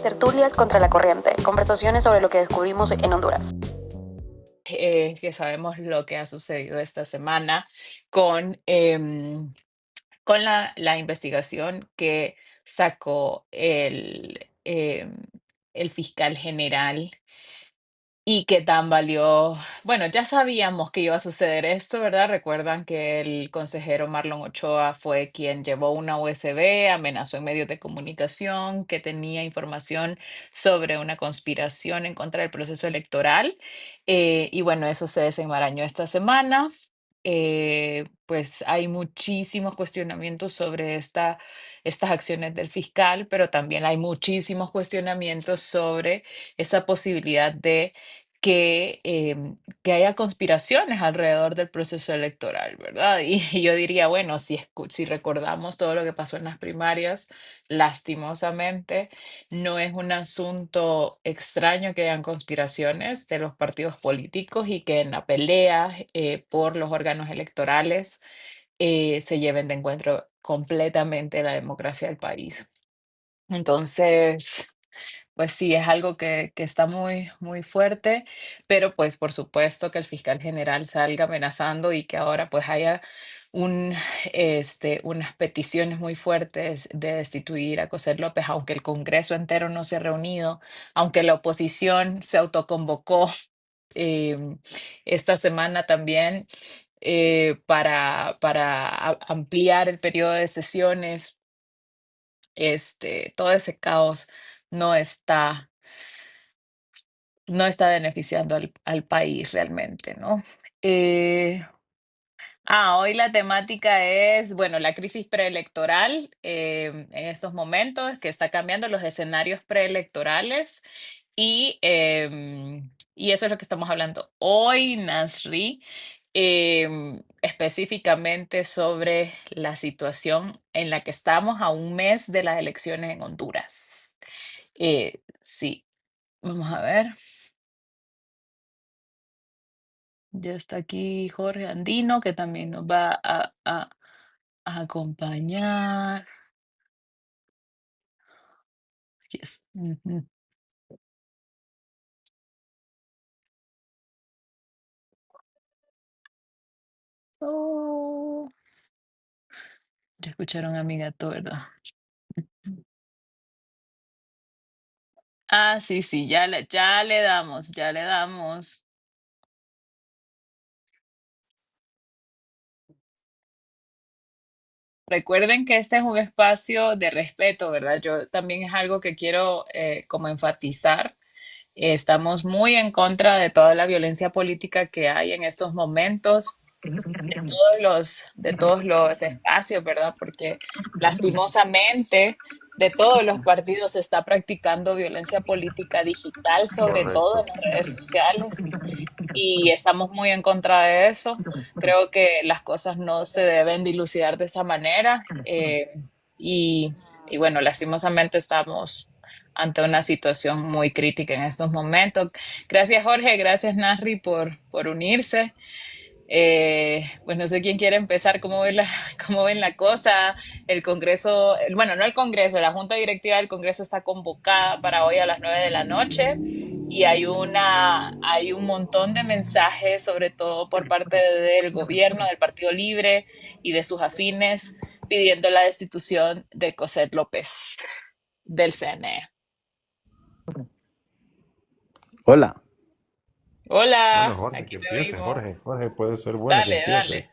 Tertulias contra la corriente, conversaciones sobre lo que descubrimos en Honduras. Que sabemos lo que ha sucedido esta semana con, con la investigación que sacó el fiscal general y que tan valió, bueno, ya sabíamos que iba a suceder esto, ¿verdad? Recuerdan que el consejero Marlon Ochoa fue quien llevó una USB, amenazó en medios de comunicación que tenía información sobre una conspiración en contra del proceso electoral. Y bueno, eso se desenmarañó esta semana. Pues hay muchísimos cuestionamientos sobre estas acciones del fiscal, pero también hay muchísimos cuestionamientos sobre esa posibilidad de que haya conspiraciones alrededor del proceso electoral, ¿verdad? Y yo diría, bueno, si recordamos todo lo que pasó en las primarias, lastimosamente, no es un asunto extraño que hayan conspiraciones de los partidos políticos y que en la pelea por los órganos electorales se lleven de encuentro completamente la democracia del país. Entonces, pues sí, es algo que está muy, muy fuerte, pero pues por supuesto que el fiscal general salga amenazando y que ahora pues haya un, unas peticiones muy fuertes de destituir a José López, aunque el Congreso entero no se ha reunido, aunque la oposición se autoconvocó em, esta semana también para ampliar el periodo de sesiones. Todo ese caos no está no está beneficiando al país realmente, ¿no? Eh, hoy la temática es, bueno, la crisis preelectoral en estos momentos, que está cambiando los escenarios preelectorales y eso es lo que estamos hablando hoy, Nasri, específicamente sobre la situación en la que estamos a un mes de las elecciones en Honduras. Sí, vamos a ver. Ya está aquí Jorge Andino, que también nos va a acompañar. Yes. Ujú. Oh, ya escucharon a mi gato, ¿verdad? Sí, sí, ya le damos, ya le damos. Recuerden que este es un espacio de respeto, ¿verdad? Yo también es algo que quiero como enfatizar. Estamos muy en contra de toda la violencia política que hay en estos momentos. De todos los espacios, ¿verdad? Porque lastimosamente de todos los partidos se está practicando violencia política digital, sobre todo Correcto. en las redes sociales, y estamos muy en contra de eso. Creo que las cosas no se deben dilucidar de esa manera y bueno, lastimosamente estamos ante una situación muy crítica en estos momentos. Gracias Jorge, gracias Nasri por unirse. Pues no sé quién quiere empezar, cómo ven la cosa. El Congreso, bueno, no el Congreso, la Junta Directiva del Congreso está convocada para hoy a las 9 de la noche y hay un montón de mensajes, sobre todo por parte del gobierno, del Partido Libre y de sus afines, pidiendo la destitución de Cossette López del CNE. Hola. Hola, Bueno, Jorge, aquí que te empiece, oímos. Jorge. Jorge puede ser bueno que Dale, empiece. dale.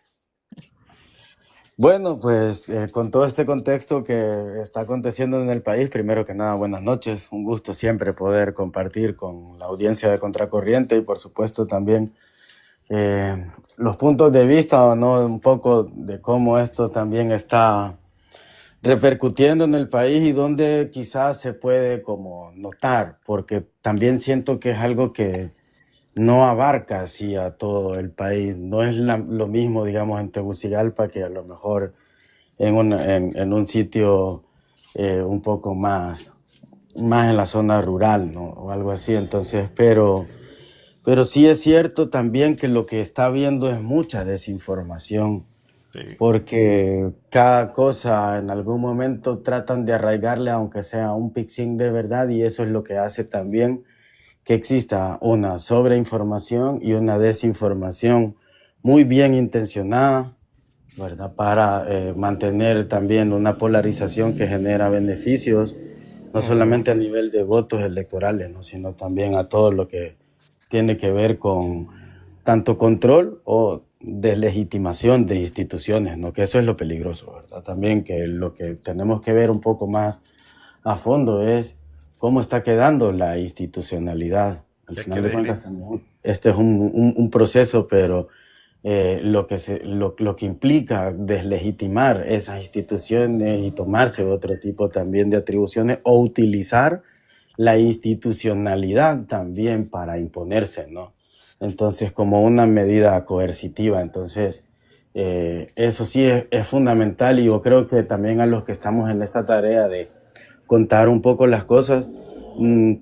Bueno, pues con todo este contexto que está aconteciendo en el país, primero que nada, buenas noches. Un gusto siempre poder compartir con la audiencia de Contracorriente y por supuesto también los puntos de vista, ¿no? Un poco de cómo esto también está repercutiendo en el país y donde quizás se puede como notar, porque también siento que es algo que no abarca así a todo el país. No es lo mismo, digamos, en Tegucigalpa que a lo mejor en un sitio un poco más en la zona rural, ¿no? O algo así. Entonces, pero sí es cierto también que lo que está habiendo es mucha desinformación Sí. porque cada cosa en algún momento tratan de arraigarle, aunque sea un pixín de verdad, y eso es lo que hace también que exista una sobreinformación y una desinformación muy bien intencionada, ¿verdad? Para mantener también una polarización que genera beneficios, no solamente a nivel de votos electorales, ¿no? Sino también a todo lo que tiene que ver con tanto control o deslegitimación de instituciones, ¿no? Que eso es lo peligroso, ¿verdad? También que lo que tenemos que ver un poco más a fondo es cómo está quedando la institucionalidad. Al Es final que de cuentas, también este es un proceso, pero lo que implica deslegitimar esas instituciones y tomarse otro tipo también de atribuciones o utilizar la institucionalidad también para imponerse, ¿no? Entonces, como una medida coercitiva. Entonces, eso sí es fundamental, y yo creo que también a los que estamos en esta tarea de contar un poco las cosas,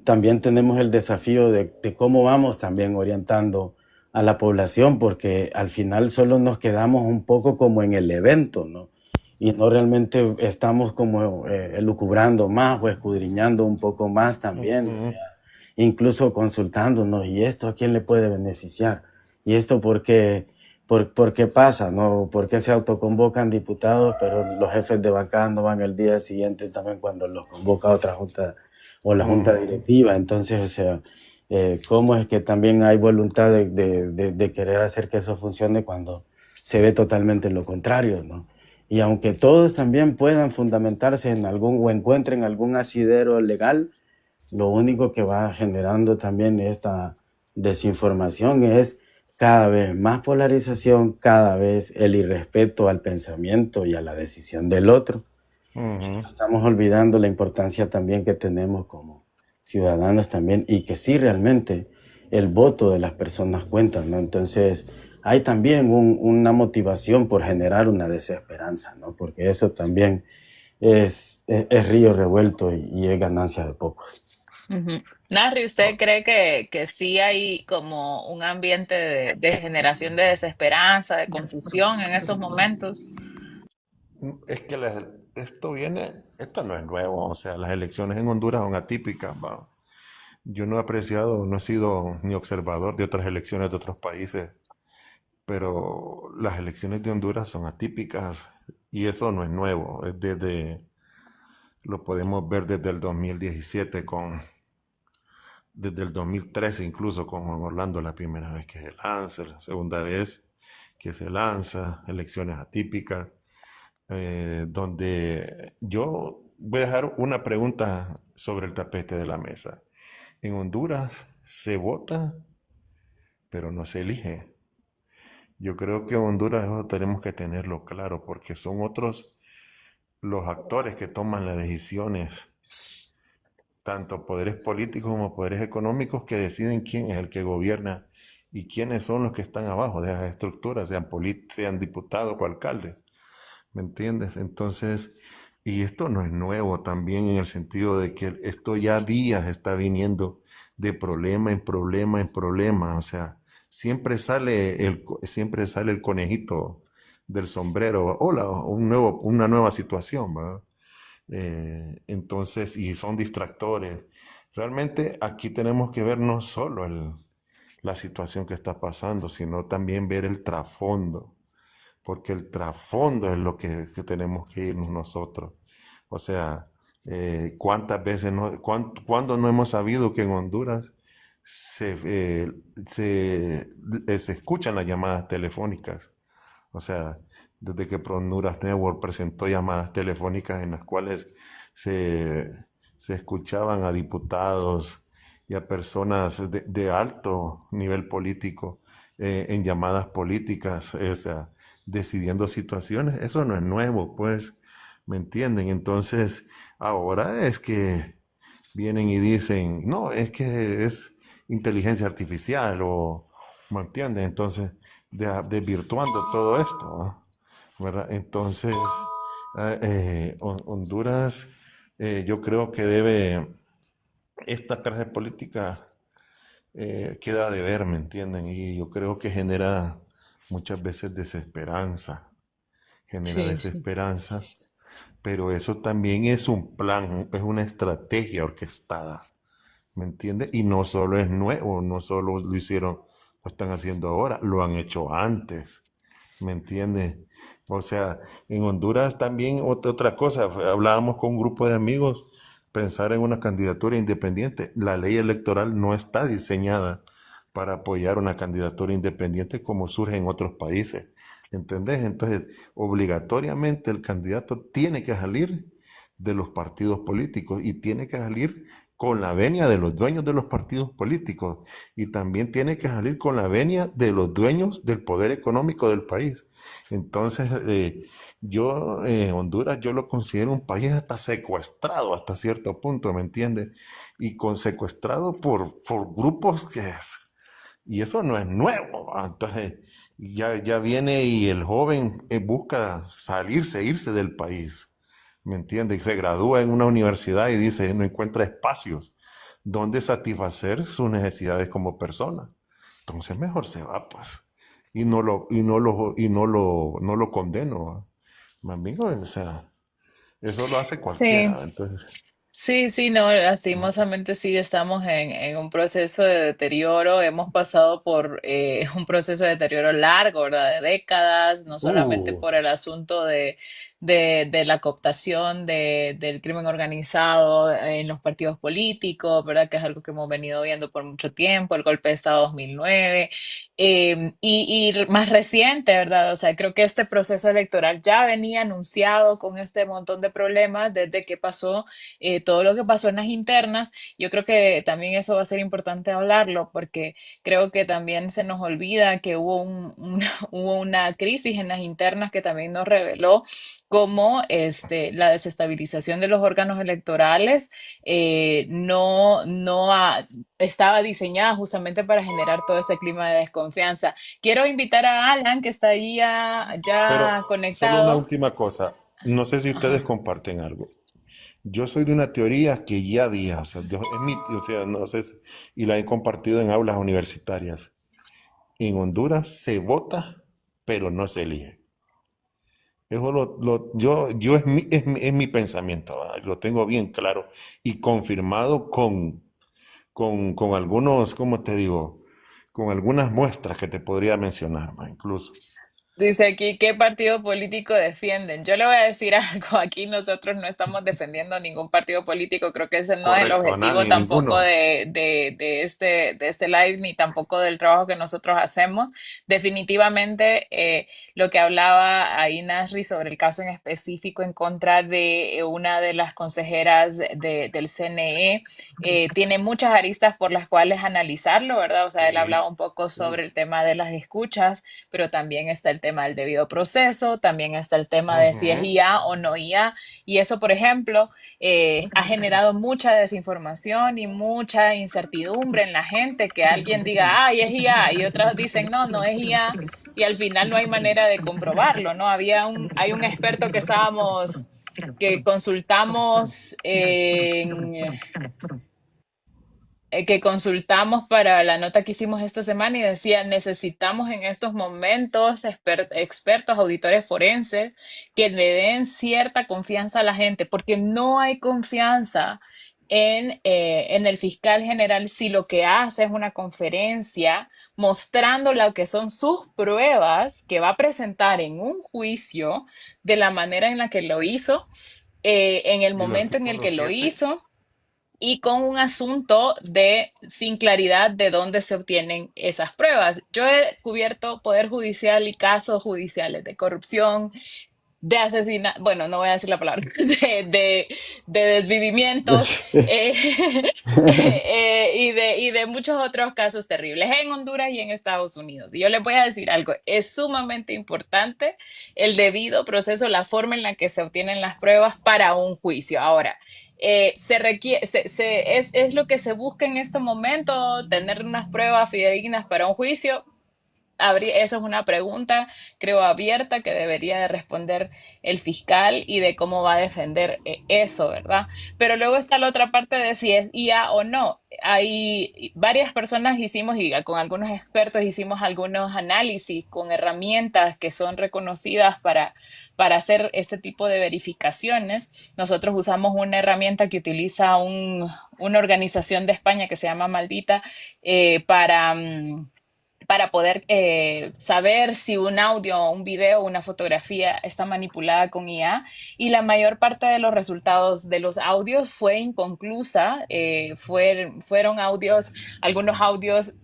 también tenemos el desafío de cómo vamos también orientando a la población, porque al final solo nos quedamos un poco como en el evento, ¿no? Y no realmente estamos como elucubrando más o escudriñando un poco más también, o sea, incluso consultándonos, ¿y esto a quién le puede beneficiar? ¿Y esto por qué pasa? ¿No? ¿Por qué se autoconvocan diputados, pero los jefes de bancada no van el día siguiente también cuando los convoca otra junta o la junta directiva? Entonces, o sea, ¿cómo es que también hay voluntad de querer hacer que eso funcione cuando se ve totalmente lo contrario, ¿no? Y aunque todos también puedan fundamentarse en algún o encuentren algún asidero legal, lo único que va generando también esta desinformación es cada vez más polarización, cada vez el irrespeto al pensamiento y a la decisión del otro. Estamos olvidando la importancia también que tenemos como ciudadanos también, y que sí realmente el voto de las personas cuenta, ¿no? Entonces hay también una motivación por generar una desesperanza, ¿no? Porque eso también es río revuelto y es ganancia de pocos. Ujú. Narri, ¿usted cree que sí hay como un ambiente de generación de desesperanza, de confusión en esos momentos? Es que esto no es nuevo, o sea, las elecciones en Honduras son atípicas, ¿va? Yo no he apreciado, no he sido ni observador de otras elecciones de otros países, pero las elecciones de Honduras son atípicas y eso no es nuevo, lo podemos ver desde el 2017 desde el 2013 incluso con Juan Orlando, la primera vez que se lanza, la segunda vez que se lanza, elecciones atípicas, donde yo voy a dejar una pregunta sobre el tapete de la mesa. En Honduras se vota, pero no se elige. Yo creo que en Honduras eso tenemos que tenerlo claro, porque son otros los actores que toman las decisiones, tanto poderes políticos como poderes económicos, que deciden quién es el que gobierna y quiénes son los que están abajo de esas estructuras, sean diputados o alcaldes. ¿Me entiendes? Entonces, y esto no es nuevo también en el sentido de que esto ya días está viniendo de problema en problema en problema. O sea, siempre sale el conejito del sombrero. Hola, una nueva situación, ¿verdad? Entonces, y son distractores. Realmente aquí tenemos que ver no solo la situación que está pasando, sino también ver el trasfondo, porque el trasfondo es lo que tenemos que irnos nosotros. O sea, ¿cuántas veces cuándo no hemos sabido que en Honduras se, eh, se escuchan las llamadas telefónicas? O sea, desde que Honduras Network presentó llamadas telefónicas en las cuales se, se escuchaban a diputados y a personas de alto nivel político en llamadas políticas, o sea, decidiendo situaciones, eso no es nuevo, pues, ¿me entienden? Entonces, ahora es que vienen y dicen, no, es que es inteligencia artificial o, ¿me entienden? Entonces, desvirtuando todo esto, ¿no? ¿Verdad? Entonces, Honduras, yo creo que esta clase política queda de ver, ¿me entienden? Y yo creo que genera muchas veces desesperanza. genera Sí, sí. desesperanza, pero eso también es un plan, es una estrategia orquestada, ¿me entiendes? Y no solo es nuevo, no solo lo hicieron, lo están haciendo ahora, lo han hecho antes, ¿me entiendes? O sea, en Honduras también otra cosa, hablábamos con un grupo de amigos, pensar en una candidatura independiente. La ley electoral no está diseñada para apoyar una candidatura independiente como surge en otros países, ¿entendés? Entonces, obligatoriamente el candidato tiene que salir de los partidos políticos y tiene que salir con la venia de los dueños de los partidos políticos y también tiene que salir con la venia de los dueños del poder económico del país. Entonces, Honduras, yo lo considero un país hasta secuestrado hasta cierto punto, ¿me entiendes? Y con secuestrado por grupos y eso no es nuevo, ¿va? Entonces, ya viene y el joven busca salirse, irse del país, ¿me entiendes? Y se gradúa en una universidad y dice, no encuentra espacios donde satisfacer sus necesidades como persona. Entonces mejor se va, pues. No lo condeno, ¿va? Mi amigo, o sea, eso lo hace Sí. cualquiera. Entonces, Sí, sí, no, lastimosamente sí estamos en un proceso de deterioro, hemos pasado por un proceso de deterioro largo, ¿verdad? De décadas, no solamente uh, por el asunto de la cooptación del crimen organizado en los partidos políticos, ¿verdad? Que es algo que hemos venido viendo por mucho tiempo, el golpe de Estado 2009, y más reciente, ¿verdad? O sea, creo que este proceso electoral ya venía anunciado con este montón de problemas desde que pasó todo lo que pasó en las internas. Yo creo que también eso va a ser importante hablarlo porque creo que también se nos olvida que hubo, hubo una crisis en las internas que también nos reveló cómo la desestabilización de los órganos electorales estaba diseñada justamente para generar todo ese clima de desconfianza. Quiero invitar a Alan, que está ahí pero ya solo una conectado. última cosa. No sé si ustedes Ajá. comparten algo. Yo soy de una teoría que ya día, o sea, o sea, no sé, y la he compartido en aulas universitarias. En Honduras se vota, pero no se elige. Eso yo es mi pensamiento, ¿verdad? Lo tengo bien claro y confirmado con algunos, ¿cómo te digo? Con algunas muestras que te podría mencionar, ma, incluso. Dice aquí, ¿qué partido político defienden? Yo le voy a decir algo, aquí nosotros no estamos defendiendo ningún partido político, creo que ese no es el Correcto, a objetivo nadie, tampoco ninguno. de este live, ni tampoco del trabajo que nosotros hacemos. Definitivamente, lo que hablaba ahí Nasri sobre el caso en específico en contra de una de las consejeras del CNE, tiene muchas aristas por las cuales analizarlo, ¿verdad? O sea, él Sí. hablaba un poco sobre el tema de las escuchas, pero también está el tema del debido proceso, también está el tema de si es Ujú. IA o no IA, y eso, por ejemplo, ha generado mucha desinformación y mucha incertidumbre en la gente, que alguien diga, ay, es IA, y otros dicen, no, no es IA, y al final no hay manera de comprobarlo, ¿no? Hay un experto que consultamos que consultamos para la nota que hicimos esta semana y decía, necesitamos en estos momentos expertos, auditores forenses, que le den cierta confianza a la gente, porque no hay confianza en el fiscal general si lo que hace es una conferencia mostrando lo que son sus pruebas que va a presentar en un juicio de la manera en la que lo hizo, en el Y el momento en el artículo que lo 7. hizo y con un asunto de sin claridad de dónde se obtienen esas pruebas. Yo he cubierto poder judicial y casos judiciales de corrupción, de asesinato, bueno, no voy a decir la palabra, de desvivimientos y de muchos otros casos terribles en Honduras y en Estados Unidos. Y yo les voy a decir algo, es sumamente importante el debido proceso, la forma en la que se obtienen las pruebas para un juicio. Ahora, se requiere, es lo que se busca en este momento, tener unas pruebas fidedignas para un juicio. Esa es una pregunta, creo, abierta que debería de responder el fiscal y de cómo va a defender eso, ¿verdad? Pero luego está la otra parte de si es IA o no. hay varias personas hicimos y con algunos expertos hicimos algunos análisis con herramientas que son reconocidas para hacer este tipo de verificaciones. Nosotros usamos una herramienta que utiliza una organización de España que se llama Maldita para poder saber si un audio, un video, una fotografía está manipulada con IA, y la mayor parte de los resultados de los audios fue inconclusa. Fueron audios, algunos audios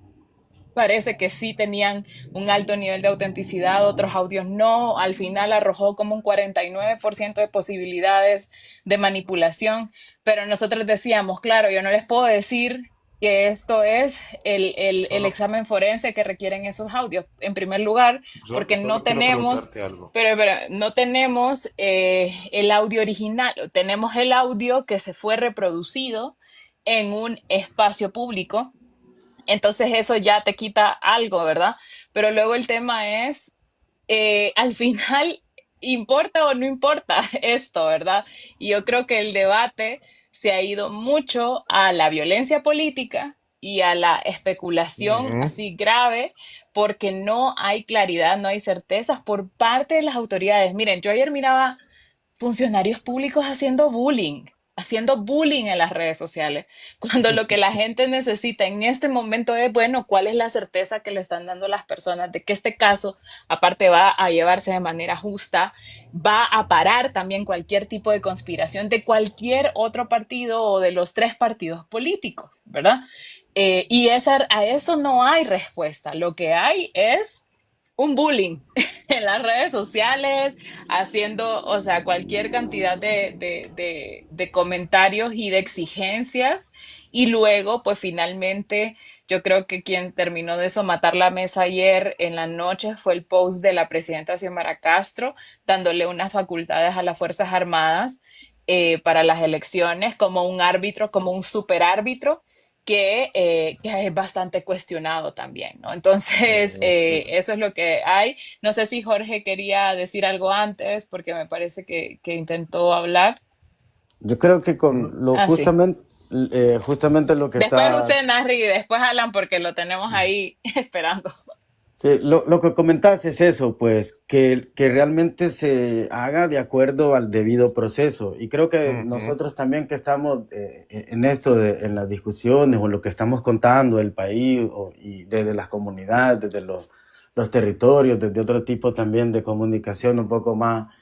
parece que sí tenían un alto nivel de autenticidad, otros audios no. Al final arrojó como un 49% de posibilidades de manipulación, pero nosotros decíamos, claro, yo no les puedo decir que esto es el Solo, examen forense que requieren esos audios. En primer lugar, porque no solo quiero tenemos, preguntarte algo. pero no tenemos el audio original, tenemos el audio que se fue reproducido en un espacio público. Entonces eso ya te quita algo, ¿verdad? Pero luego el tema es, al final, ¿importa o no importa esto, verdad? Y yo creo que el debate se ha ido mucho a la violencia política y a la especulación Ujú. así grave, porque no hay claridad, no hay certezas por parte de las autoridades. Miren, yo ayer miraba funcionarios públicos haciendo bullying en las redes sociales, cuando lo que la gente necesita en este momento es, bueno, ¿cuál es la certeza que le están dando las personas de que este caso, aparte va a llevarse de manera justa, va a parar también cualquier tipo de conspiración de cualquier otro partido o de los tres partidos políticos, ¿verdad? A eso no hay respuesta. Lo que hay es un bullying en las redes sociales, haciendo, o sea, cualquier cantidad de comentarios y de exigencias. Y luego, pues finalmente, yo creo que quien terminó de eso, matar la mesa ayer en la noche, fue el post de la presidenta Xiomara Castro, dándole unas facultades a las Fuerzas Armadas para las elecciones, como un árbitro, como un superárbitro, que es bastante cuestionado también, ¿no? Entonces, eso es lo que hay. No sé si Jorge quería decir algo antes, porque me parece que intentó hablar. Yo creo que con lo Ah, sí. justamente lo que Después está. usted, Narri, y después Alan, porque lo tenemos ahí esperando. Sí, lo que comentas es eso, pues, que realmente se haga de acuerdo al debido proceso. Y creo que Ujú. nosotros también que estamos en esto, en las discusiones o lo que estamos contando, el país, y desde las comunidades, desde los territorios, desde otro tipo también de comunicación un poco más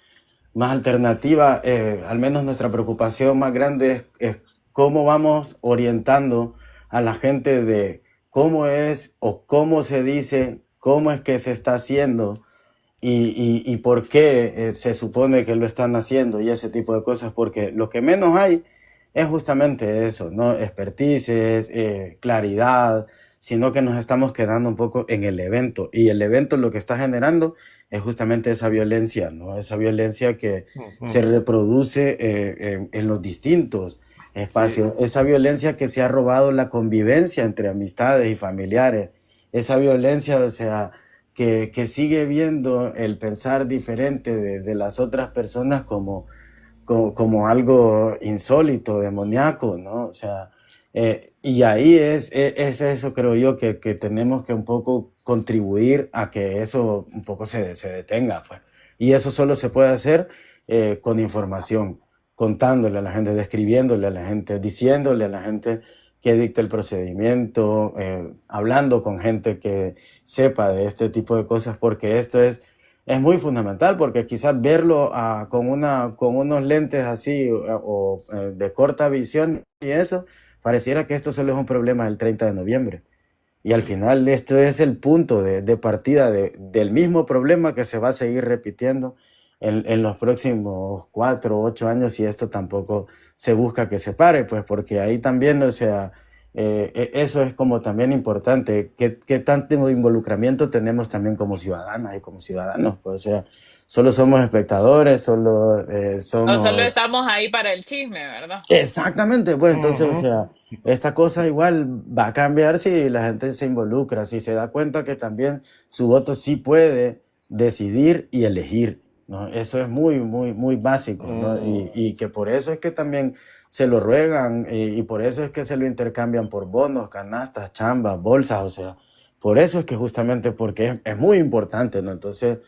alternativa, al menos nuestra preocupación más grande es cómo vamos orientando a la gente de cómo es o cómo se dice, cómo es que se está haciendo y por qué se supone que lo están haciendo y ese tipo de cosas, porque lo que menos hay es justamente eso, ¿no? Expertices, claridad, sino que nos estamos quedando un poco en el evento, y el evento lo que está generando es justamente esa violencia, ¿no? Esa violencia que se Ujú. reproduce en los distintos Sí, espacios, esa violencia que se ha robado la convivencia entre amistades y familiares, esa violencia, o sea, que sigue viendo el pensar diferente de las otras personas como algo insólito, demoníaco, ¿no? O sea, y ahí es eso, creo yo, que tenemos que un poco contribuir a que eso un poco se detenga, pues. Y eso solo se puede hacer con información, contándole a la gente, describiéndole a la gente, diciéndole a la gente que dicte el procedimiento, hablando con gente que sepa de este tipo de cosas, porque esto es muy fundamental, porque quizás verlo con unos lentes así de corta visión y eso, pareciera que esto solo es un problema del 30 de noviembre. Y al sí. final esto es el punto de partida del mismo problema que se va a seguir repitiendo en los próximos 4 o 8 años, y esto tampoco se busca que se pare, pues porque ahí también, o sea, eso es como también importante, qué tanto involucramiento tenemos también como ciudadanas y como ciudadanos, pues, o sea, solo somos espectadores, solo O solo somos. estamos ahí para el chisme, ¿verdad? Exactamente, pues entonces, o Ujú. sea, esta cosa igual va a cambiar si la gente se involucra, si se da cuenta que también su voto sí puede decidir y elegir, ¿no? Eso es muy, muy, muy básico, ¿no? Y que por eso es que también se lo ruegan y por eso es que se lo intercambian por bonos, canastas, chambas, bolsas, o sea, por eso es que justamente porque es muy importante, ¿no? Entonces,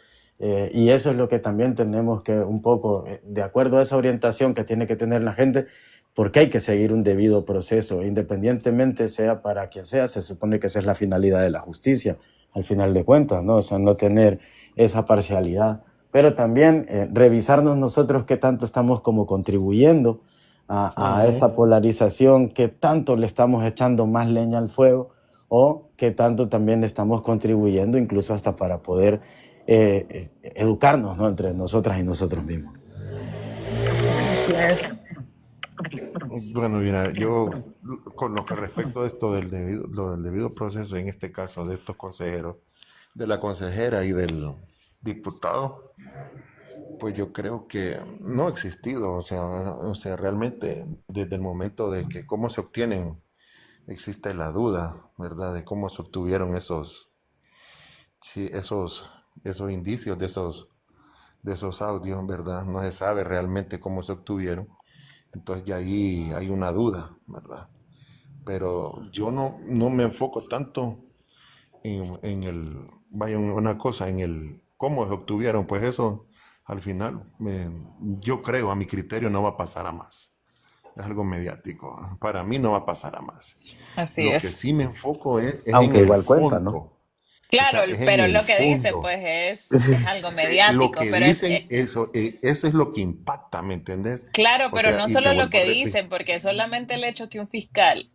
y eso es lo que también tenemos que un poco, de acuerdo a esa orientación que tiene que tener la gente, porque hay que seguir un debido proceso, independientemente sea para quien sea, se supone que esa es la finalidad de la justicia, al final de cuentas, ¿no? O sea, no tener esa parcialidad, pero también revisarnos nosotros qué tanto estamos como contribuyendo a esta polarización, qué tanto le estamos echando más leña al fuego o qué tanto también estamos contribuyendo incluso hasta para poder educarnos, ¿no? Entre nosotras y nosotros mismos. Así es. Bueno, mira, yo con lo que respecto de esto lo del debido proceso, en este caso de estos consejeros, de la consejera y del diputado, pues yo creo que no ha existido, o sea, realmente desde el momento de que cómo se obtienen, existe la duda, ¿verdad? De cómo se obtuvieron sí, esos indicios de esos audios, ¿verdad? No se sabe realmente cómo se obtuvieron. Entonces ya ahí hay una duda, ¿verdad? Pero yo no me enfoco tanto vaya una cosa, en el cómo se obtuvieron, pues eso al final, yo creo, a mi criterio no va a pasar a más. Es algo mediático. Para mí no va a pasar a más. Así Lo que es. sí me enfoco es en Aunque el igual cuenta, ¿no? fondo. O Claro, sea, es en pero el lo que dice, fondo. pues, es algo Lo mediático, que pero dicen, eso es lo que impacta, ¿me entendés? claro, O pero sea, no y te solo lo vuelvo a que repetir. dicen, porque solamente el hecho que un fiscal,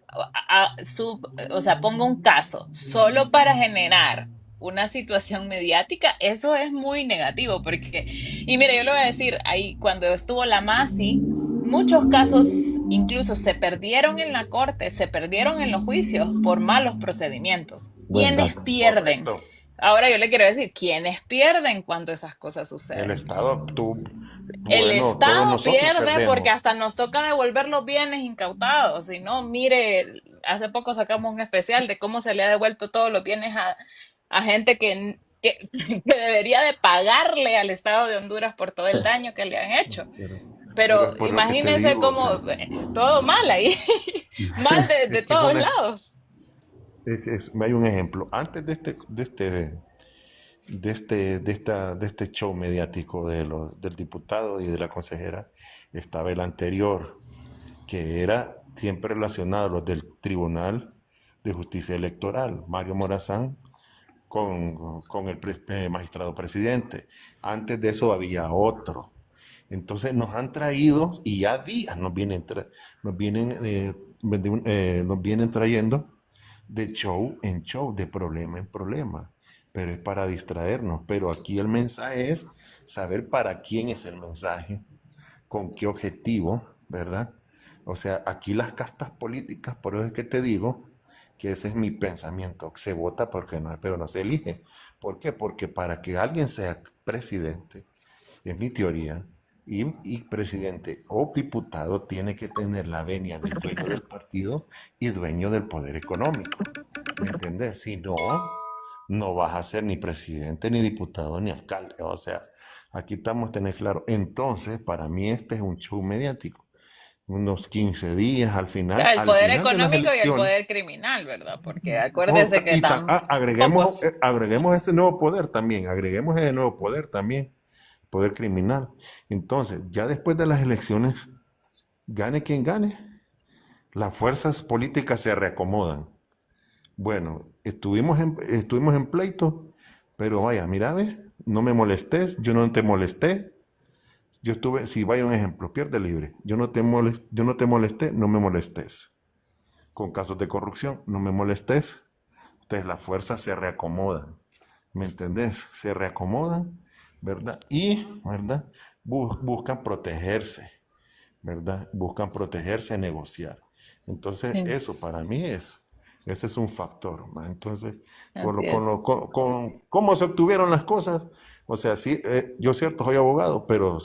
o sea, ponga un caso solo para generar una situación mediática, eso es muy negativo, porque, y mire, yo le voy a decir, ahí cuando estuvo la Masi, muchos casos incluso se perdieron en la corte, se perdieron en los juicios por malos procedimientos. Buen ¿Quiénes dato. pierden? Correcto. Ahora yo le quiero decir, ¿quiénes pierden cuando esas cosas El suceden? Estado, El bueno, todos Estado nosotros pierde porque perdemos. hasta nos toca devolver los bienes incautados. Si no, mire, hace poco sacamos un especial de cómo se le ha devuelto todos los bienes a gente que debería de pagarle al Estado de Honduras por todo el daño que le han hecho. Pero, pero Pero es por lo que te imagínense digo, o cómo sea, todo mal ahí, mal de es que todos lados. hay un ejemplo. Antes de este show mediático del diputado y de la consejera, estaba el anterior, que era siempre relacionado a los del Tribunal de Justicia Electoral, Mario Morazán, con el magistrado presidente. Antes de eso había otro. Entonces nos han traído, y ya días nos vienen trayendo de show en show, de problema en problema, pero es para distraernos. Pero aquí el mensaje es saber para quién es el mensaje, con qué objetivo, ¿verdad? O sea, aquí las castas políticas, por eso es que te digo que ese es mi pensamiento. Se vota porque no, pero no se elige. ¿Por qué? Porque para que alguien sea presidente, es mi teoría, y presidente o diputado tiene que tener la venia del dueño del partido y dueño del poder económico. ¿Me entiendes? Si no, no vas a ser ni presidente, ni diputado, ni alcalde. O sea, aquí estamos tener claro. Entonces, para mí este es un show mediático. Unos 15 días al final, El al poder final de las económico y el elecciones. poder criminal, ¿verdad? Porque acuérdese que Agreguemos, pocos. agreguemos ese nuevo poder también, agreguemos ese nuevo poder también, poder criminal. Entonces, ya después de las elecciones, gane quien gane, las fuerzas políticas se reacomodan. Bueno, estuvimos en pleito, pero vaya, mira, ve, no me molestes, yo no te molesté. Yo estuve, si vaya un ejemplo, pierde libre. Yo no te molesté, no me molestes. Con casos de corrupción, no me molestes. Entonces las fuerzas se reacomodan. ¿Me entendés? Se reacomodan, ¿verdad? Y, ¿verdad? Buscan protegerse, ¿verdad? Buscan protegerse, negociar. Entonces, Sí, eso para mí ese es un factor, ¿va? Entonces, así es. cómo se obtuvieron las cosas, o sea, sí, yo cierto soy abogado, pero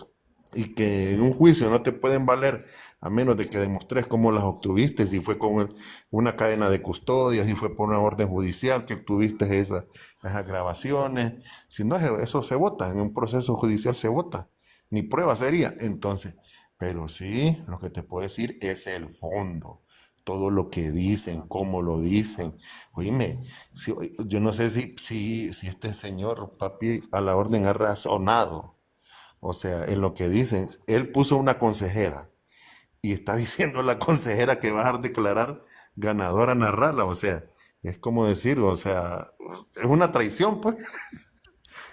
y que en un juicio no te pueden valer a menos de que demostres cómo las obtuviste, si fue con una cadena de custodia, si fue por una orden judicial que obtuviste esas grabaciones. Si no, eso se vota, en un proceso judicial se vota, ni prueba sería. Entonces, pero sí, lo que te puedo decir es el fondo. Todo lo que dicen, cómo lo dicen. Oíme, yo no sé si este señor, papi, a la orden ha razonado. O sea, en lo que dicen, él puso una consejera y está diciendo la consejera que va a declarar ganadora a narrarla. O sea, es como decir, o sea, es una traición, pues.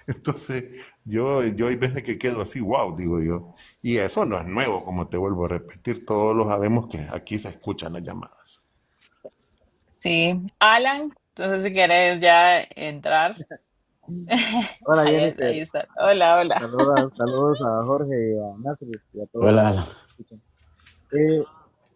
Entonces, yo hay veces que quedo así, wow, digo yo. Y eso no es nuevo, como te vuelvo a repetir, todos lo sabemos que aquí se escuchan las llamadas. Sí, Alan, entonces si quieres ya entrar, Hola ahí Jennifer, está. Hola, hola. saludos a Jorge y a Nasri y a todos Hola, los Alan. que escuchan. Eh,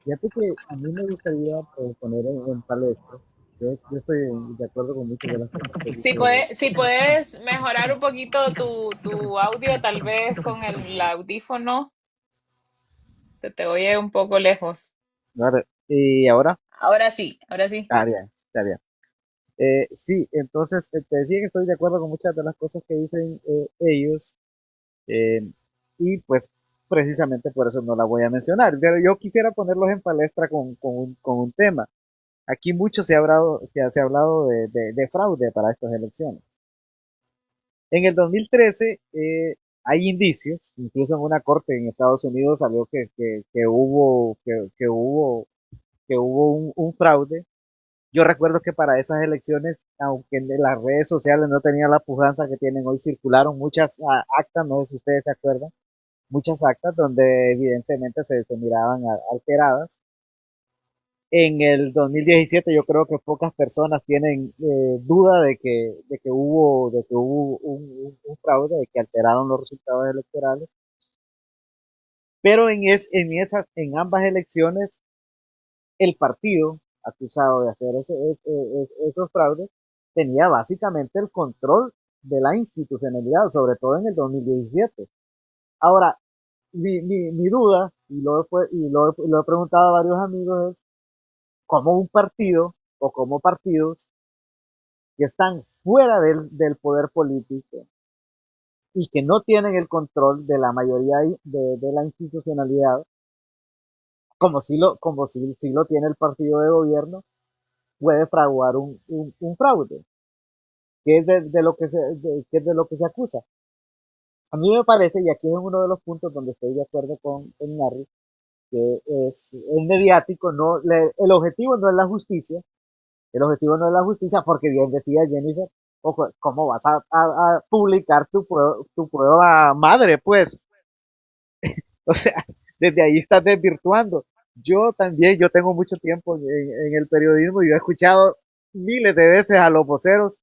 Fíjate que a mí me gustaría poner en palestra, yo estoy de acuerdo con muchas de las cosas que dice. Si puedes mejorar un poquito tu audio, tal vez con el audífono, se te oye un poco lejos. Ahora, y ahora, Ahora sí. está bien, está bien. Sí, entonces te decía que estoy de acuerdo con muchas de las cosas que dicen ellos, eh, y pues precisamente por eso no la voy a mencionar, pero yo quisiera ponerlos en palestra con un tema. Aquí mucho se ha hablado de fraude para estas elecciones. En el 2013 hay indicios, incluso en una corte en Estados Unidos salió que hubo un fraude. Yo recuerdo que para esas elecciones, aunque en las redes sociales no tenían la pujanza que tienen hoy, circularon muchas actas, no sé si ustedes se acuerdan, muchas actas donde evidentemente se miraban alteradas. En el 2017 yo creo que pocas personas tienen duda de que hubo un fraude, de que alteraron los resultados electorales. Pero en ambas elecciones, el partido acusado de hacer esos fraudes tenía básicamente el control de la institucionalidad, sobre todo en el 2017. Ahora, mi duda, lo he preguntado a varios amigos, es cómo un partido o cómo partidos que están fuera del poder político y que no tienen el control de la mayoría de la institucionalidad, si lo tiene el partido de gobierno, puede fraguar un fraude, que es que es de lo que se acusa. A mí me parece, y aquí es uno de los puntos donde estoy de acuerdo con Narri, que es el mediático, el objetivo no es la justicia, el objetivo no es la justicia, porque bien decía Jennifer, ojo, ¿cómo vas a publicar tu prueba madre? Pues, o sea, desde ahí estás desvirtuando. Yo tengo mucho tiempo en el periodismo y yo he escuchado miles de veces a los voceros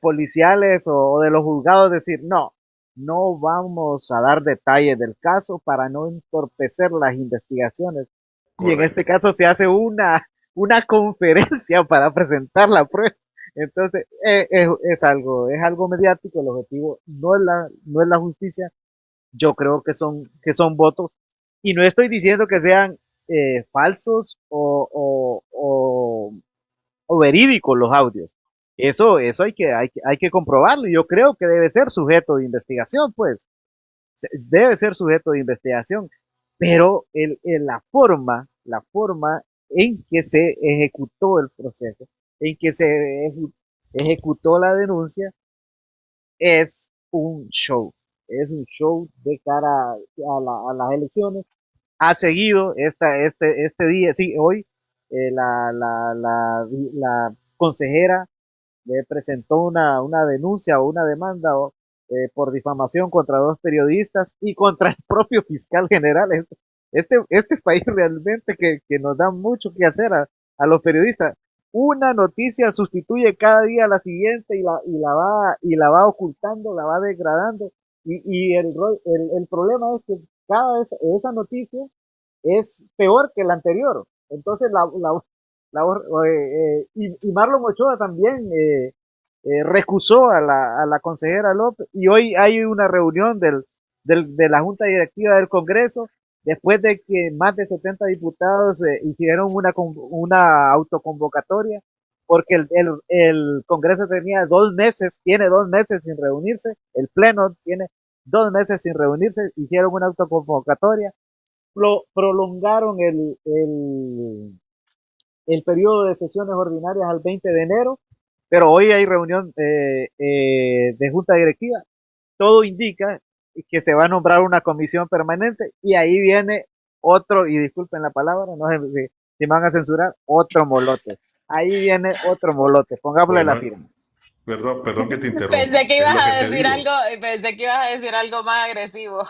policiales o de los juzgados decir, no vamos a dar detalles del caso para no entorpecer las investigaciones. Y en este Correcto. caso se hace una conferencia para presentar la prueba. Entonces, es algo mediático, el objetivo no es la justicia, yo creo que son votos. Y no estoy diciendo que sean falsos o verídicos los audios. Eso hay que comprobarlo y yo creo que debe ser sujeto de investigación, pues. Debe ser sujeto de investigación. Pero la forma en que se ejecutó el proceso, en que se ejecutó la denuncia, es un show. Es un show de cara a las elecciones. Ha seguido este día, sí, hoy, la consejera presentó una denuncia o una demanda por difamación contra dos periodistas y contra el propio fiscal general. Este país realmente que nos da mucho que hacer a los periodistas. Una noticia sustituye cada día a la siguiente y la va ocultando, la va degradando. El problema es que cada vez esa noticia es peor que la anterior. Entonces, y Marlon Ochoa también recusó a la consejera López y hoy hay una reunión de la Junta Directiva del Congreso, después de que más de 70 diputados hicieron una autoconvocatoria, porque el Congreso tenía 2 meses, tiene 2 meses sin reunirse, el Pleno tiene 2 meses sin reunirse, hicieron una autoconvocatoria, prolongaron el periodo de sesiones ordinarias al 20 de enero, pero hoy hay reunión de Junta Directiva. Todo indica que se va a nombrar una comisión permanente y ahí viene otro, y disculpen la palabra, no sé si me van a censurar, otro molote. Ahí viene otro molote, pongámosle la Bueno, firma. perdón que te interrumpa. Pensé que Es ibas lo que a te decir digo. algo más agresivo.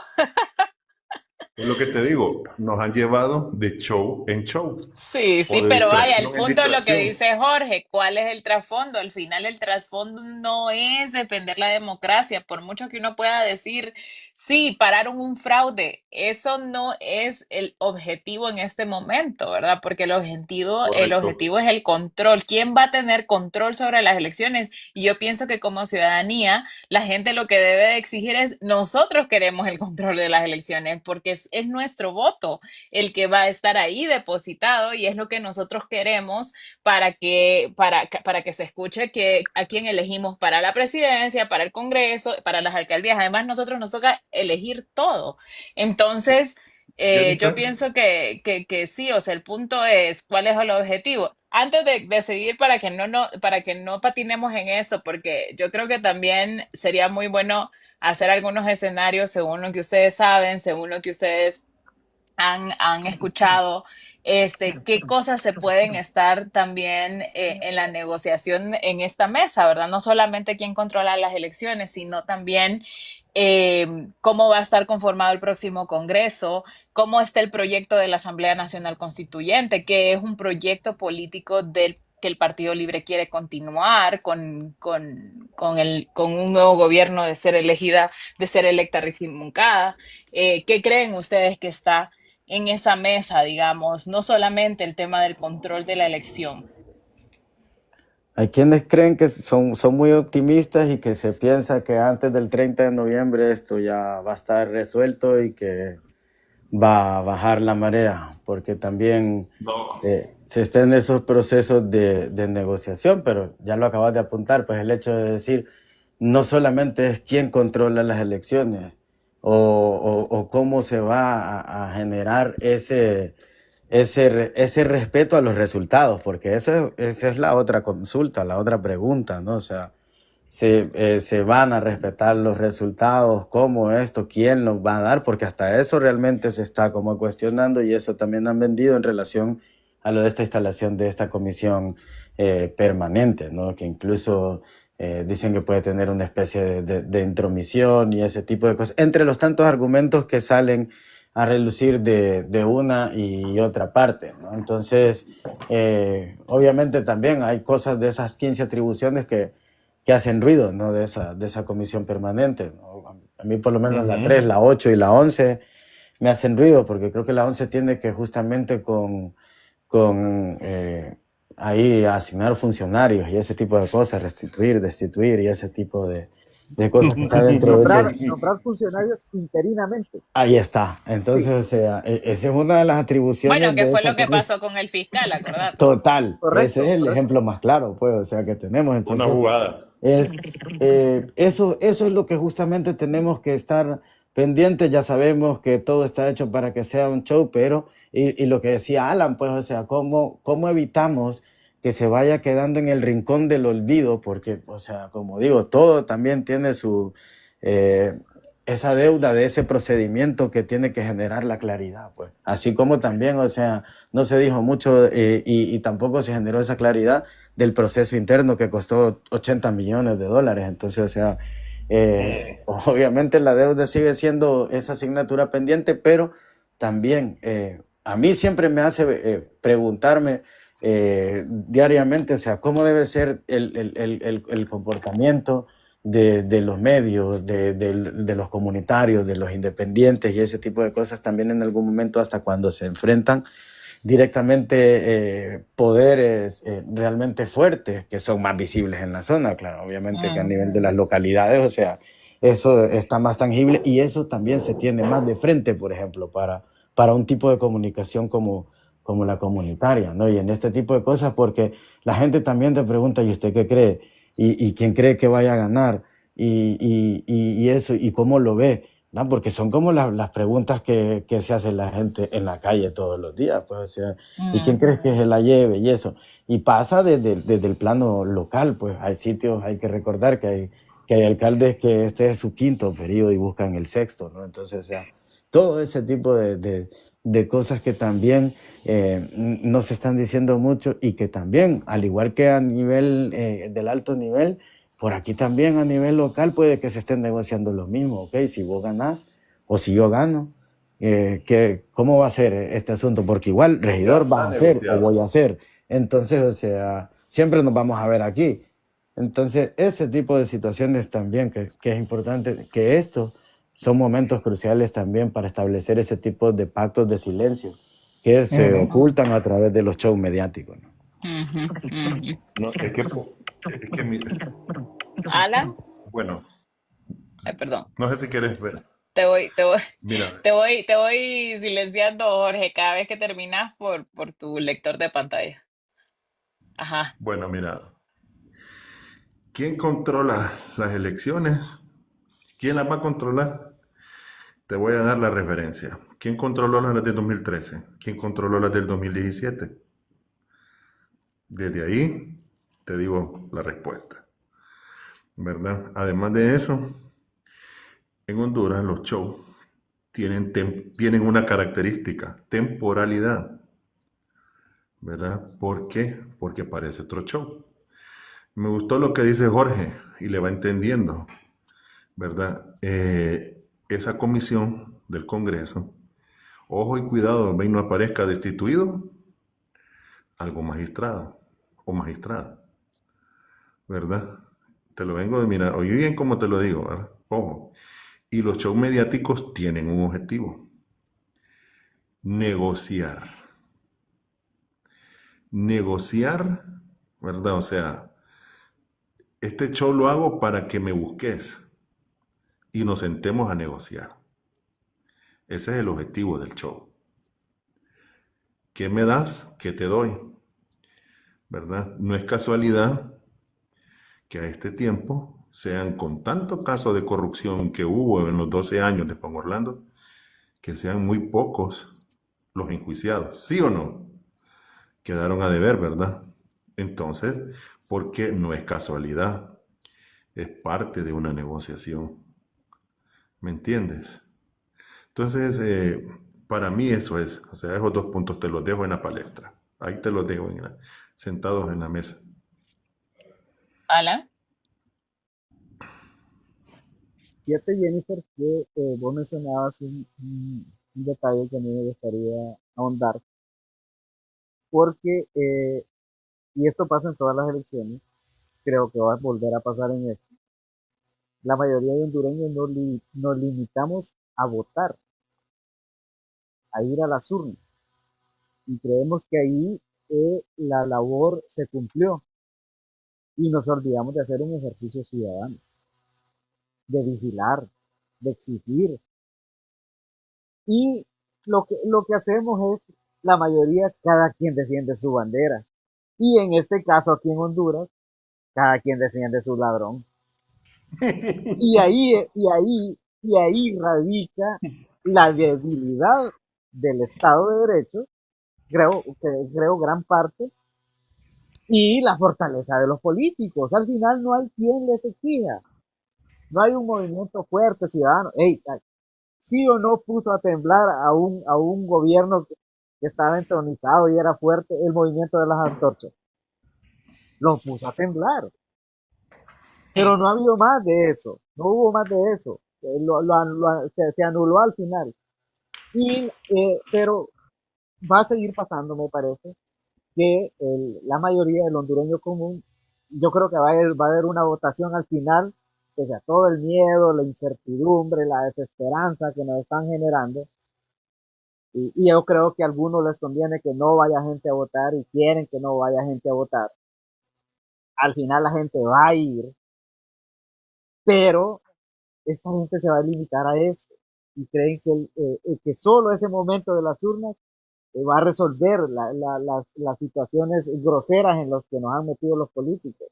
Es lo que te digo. Nos han llevado de show en show Sí, o sí, de pero vaya, el distracción en punto es lo que distracción. dice Jorge, ¿cuál es el trasfondo? Al final el trasfondo no es defender la democracia, por mucho que uno pueda decir, sí, pararon un fraude, eso no es el objetivo en este momento, ¿verdad? Porque el Correcto. objetivo es el control. ¿Quién va a tener control sobre las elecciones? Y yo pienso que como ciudadanía, la gente lo que debe de exigir es, nosotros queremos el control de las elecciones, porque es nuestro voto el que va a estar ahí depositado y es lo que nosotros queremos para que se escuche que a quién elegimos para la presidencia, para el Congreso, para las alcaldías. Además, nosotros nos toca elegir todo. Entonces, yo Jennifer, pienso que sí, o sea, el punto es cuál es el objetivo. Antes de seguir para que no patinemos en esto, porque yo creo que también sería muy bueno hacer algunos escenarios según lo que ustedes saben, según lo que ustedes han escuchado, qué cosas se pueden estar también en la negociación en esta mesa, ¿verdad? No solamente quién controla las elecciones, sino también cómo va a estar conformado el próximo Congreso, cómo está el proyecto de la Asamblea Nacional Constituyente, que es un proyecto político que el Partido Libre quiere continuar con un nuevo gobierno de ser electa Ricín Moncada. ¿Qué creen ustedes que está en esa mesa, digamos, no solamente el tema del control de la elección? Hay quienes creen que son muy optimistas y que se piensa que antes del 30 de noviembre esto ya va a estar resuelto y que va a bajar la marea, porque también no. se está en esos procesos de negociación, pero ya lo acabas de apuntar, pues el hecho de decir no solamente es quién controla las elecciones o cómo se va a generar ese respeto a los resultados, porque esa es la otra consulta, la otra pregunta, ¿no? O sea, se van a respetar los resultados, cómo esto, quién los va a dar, porque hasta eso realmente se está como cuestionando y eso también han vendido en relación a lo de esta instalación de esta comisión permanente, ¿no? Que incluso dicen que puede tener una especie de intromisión y ese tipo de cosas, entre los tantos argumentos que salen a relucir de una y otra parte, ¿no? Entonces, obviamente también hay cosas de esas 15 atribuciones que hacen ruido, ¿no? De esa comisión permanente, ¿no? A mí por lo menos la 3, la 8 y la 11 me hacen ruido porque creo que la 11 tiene que justamente con ahí asignar funcionarios y ese tipo de cosas, restituir, destituir y ese tipo de cosas que está dentro de ese... Nombrar funcionarios interinamente. Ahí está. Entonces, o sea, esa es una de las atribuciones Bueno, que de fue esa lo que comisión. pasó con el fiscal, acordate. Total. Correcto, Ese es el correcto. ejemplo más claro, pues, o sea, que tenemos. Una Entonces, jugada. eso es lo que justamente tenemos que estar pendientes. Ya sabemos que todo está hecho para que sea un show, pero, y lo que decía Alan, pues, o sea, ¿cómo evitamos que se vaya quedando en el rincón del olvido? Porque, o sea, como digo, todo también tiene esa deuda de ese procedimiento que tiene que generar la claridad, pues. Así como también, o sea, no se dijo mucho y tampoco se generó esa claridad del proceso interno que costó $80 millones. Entonces, o sea, obviamente la deuda sigue siendo esa asignatura pendiente, pero también a mí siempre me hace preguntarme diariamente, o sea, cómo debe ser el comportamiento de los medios, de los comunitarios, de los independientes y ese tipo de cosas también en algún momento hasta cuando se enfrentan directamente poderes realmente fuertes que son más visibles en la zona, claro, obviamente que a nivel de las localidades, o sea, eso está más tangible y eso también se tiene más de frente, por ejemplo, para un tipo de comunicación como la comunitaria, ¿no? Y en este tipo de cosas, porque la gente también te pregunta, ¿y usted qué cree? ¿Y quién cree que vaya a ganar? Y eso, ¿y cómo lo ve? ¿No? Porque son como las preguntas que se hace la gente en la calle todos los días, pues, o sea, ¿y quién crees que se la lleve? Y eso. Y pasa desde el plano local, pues hay sitios, hay que recordar que hay alcaldes que este es su quinto periodo y buscan el sexto, ¿no? Entonces, o sea, todo ese tipo de cosas que también no se están diciendo mucho y que también, al igual que a nivel del alto nivel, por aquí también a nivel local puede que se estén negociando lo mismo, ¿ok? Si vos ganás o si yo gano, ¿cómo va a ser este asunto? Porque igual regidor vas a ser o voy a ser. Entonces, o sea, siempre nos vamos a ver aquí. Entonces, ese tipo de situaciones también que es importante, que estos son momentos cruciales también para establecer ese tipo de pactos de silencio que se ocultan a través de los shows mediáticos, ¿no? No, es que Alan, bueno, ay, perdón. no sé si quieres ver. Te voy, te voy, Mira, te voy silenciando, Jorge, cada vez que terminas por tu lector de pantalla. Ajá. bueno, mira, ¿quién controla las elecciones? ¿Quién las va a controlar? Te voy a dar la referencia. ¿Quién controló las del 2013? ¿Quién controló las del 2017? Desde ahí te digo la respuesta, ¿verdad? Además de eso, en Honduras los shows tienen una característica, temporalidad, ¿verdad? ¿Por qué? Porque parece otro show. Me gustó lo que dice Jorge y le va entendiendo, ¿verdad? Esa comisión del Congreso, ojo y cuidado, ve y no aparezca destituido algo magistrado o magistrada, ¿verdad? Te lo vengo de mirar, oye bien cómo te lo digo, ¿verdad? Ojo. Y los shows mediáticos tienen un objetivo, negociar. Negociar, ¿verdad? O sea, este show lo hago para que me busques y nos sentemos a negociar. Ese es el objetivo del show. ¿Qué me das? ¿Qué te doy? ¿Verdad? No es casualidad que a este tiempo sean con tanto caso de corrupción que hubo en los 12 años de Juan Orlando, que sean muy pocos los enjuiciados. ¿Sí o no? Quedaron a deber, ¿verdad? Entonces, porque no es casualidad, es parte de una negociación. ¿Me entiendes? Entonces, para mí eso es, o sea, esos dos puntos te los dejo en la palestra. Ahí te los dejo sentados en la mesa. Alan. Fíjate, Jennifer, que vos mencionabas un detalle que a mí me gustaría ahondar, porque, y esto pasa en todas las elecciones, creo que va a volver a pasar en esto. La mayoría de hondureños nos limitamos a votar, a ir a las urnas, y creemos que ahí la labor se cumplió, y nos olvidamos de hacer un ejercicio ciudadano, de vigilar, de exigir. Y lo que hacemos es, la mayoría, cada quien defiende su bandera. Y en este caso, aquí en Honduras, cada quien defiende su ladrón. Y ahí radica la debilidad del Estado de Derecho, creo gran parte, y la fortaleza de los políticos. Al final no hay quien les exija. No hay un movimiento fuerte ciudadano. Ey, sí o no puso a temblar a un gobierno que estaba entronizado y era fuerte el movimiento de las antorchas. Lo puso a temblar. Pero no ha habido más de eso. No hubo más de eso. Se anuló al final. Pero va a seguir pasando, me parece, que la mayoría del hondureño común, yo creo que va a haber una votación al final, pese a todo el miedo, la incertidumbre, la desesperanza que nos están generando. Y yo creo que a algunos les conviene que no vaya gente a votar y quieren que no vaya gente a votar. Al final la gente va a ir, pero esta gente se va a limitar a eso y creen que solo ese momento de las urnas va a resolver las situaciones groseras en las que nos han metido los políticos.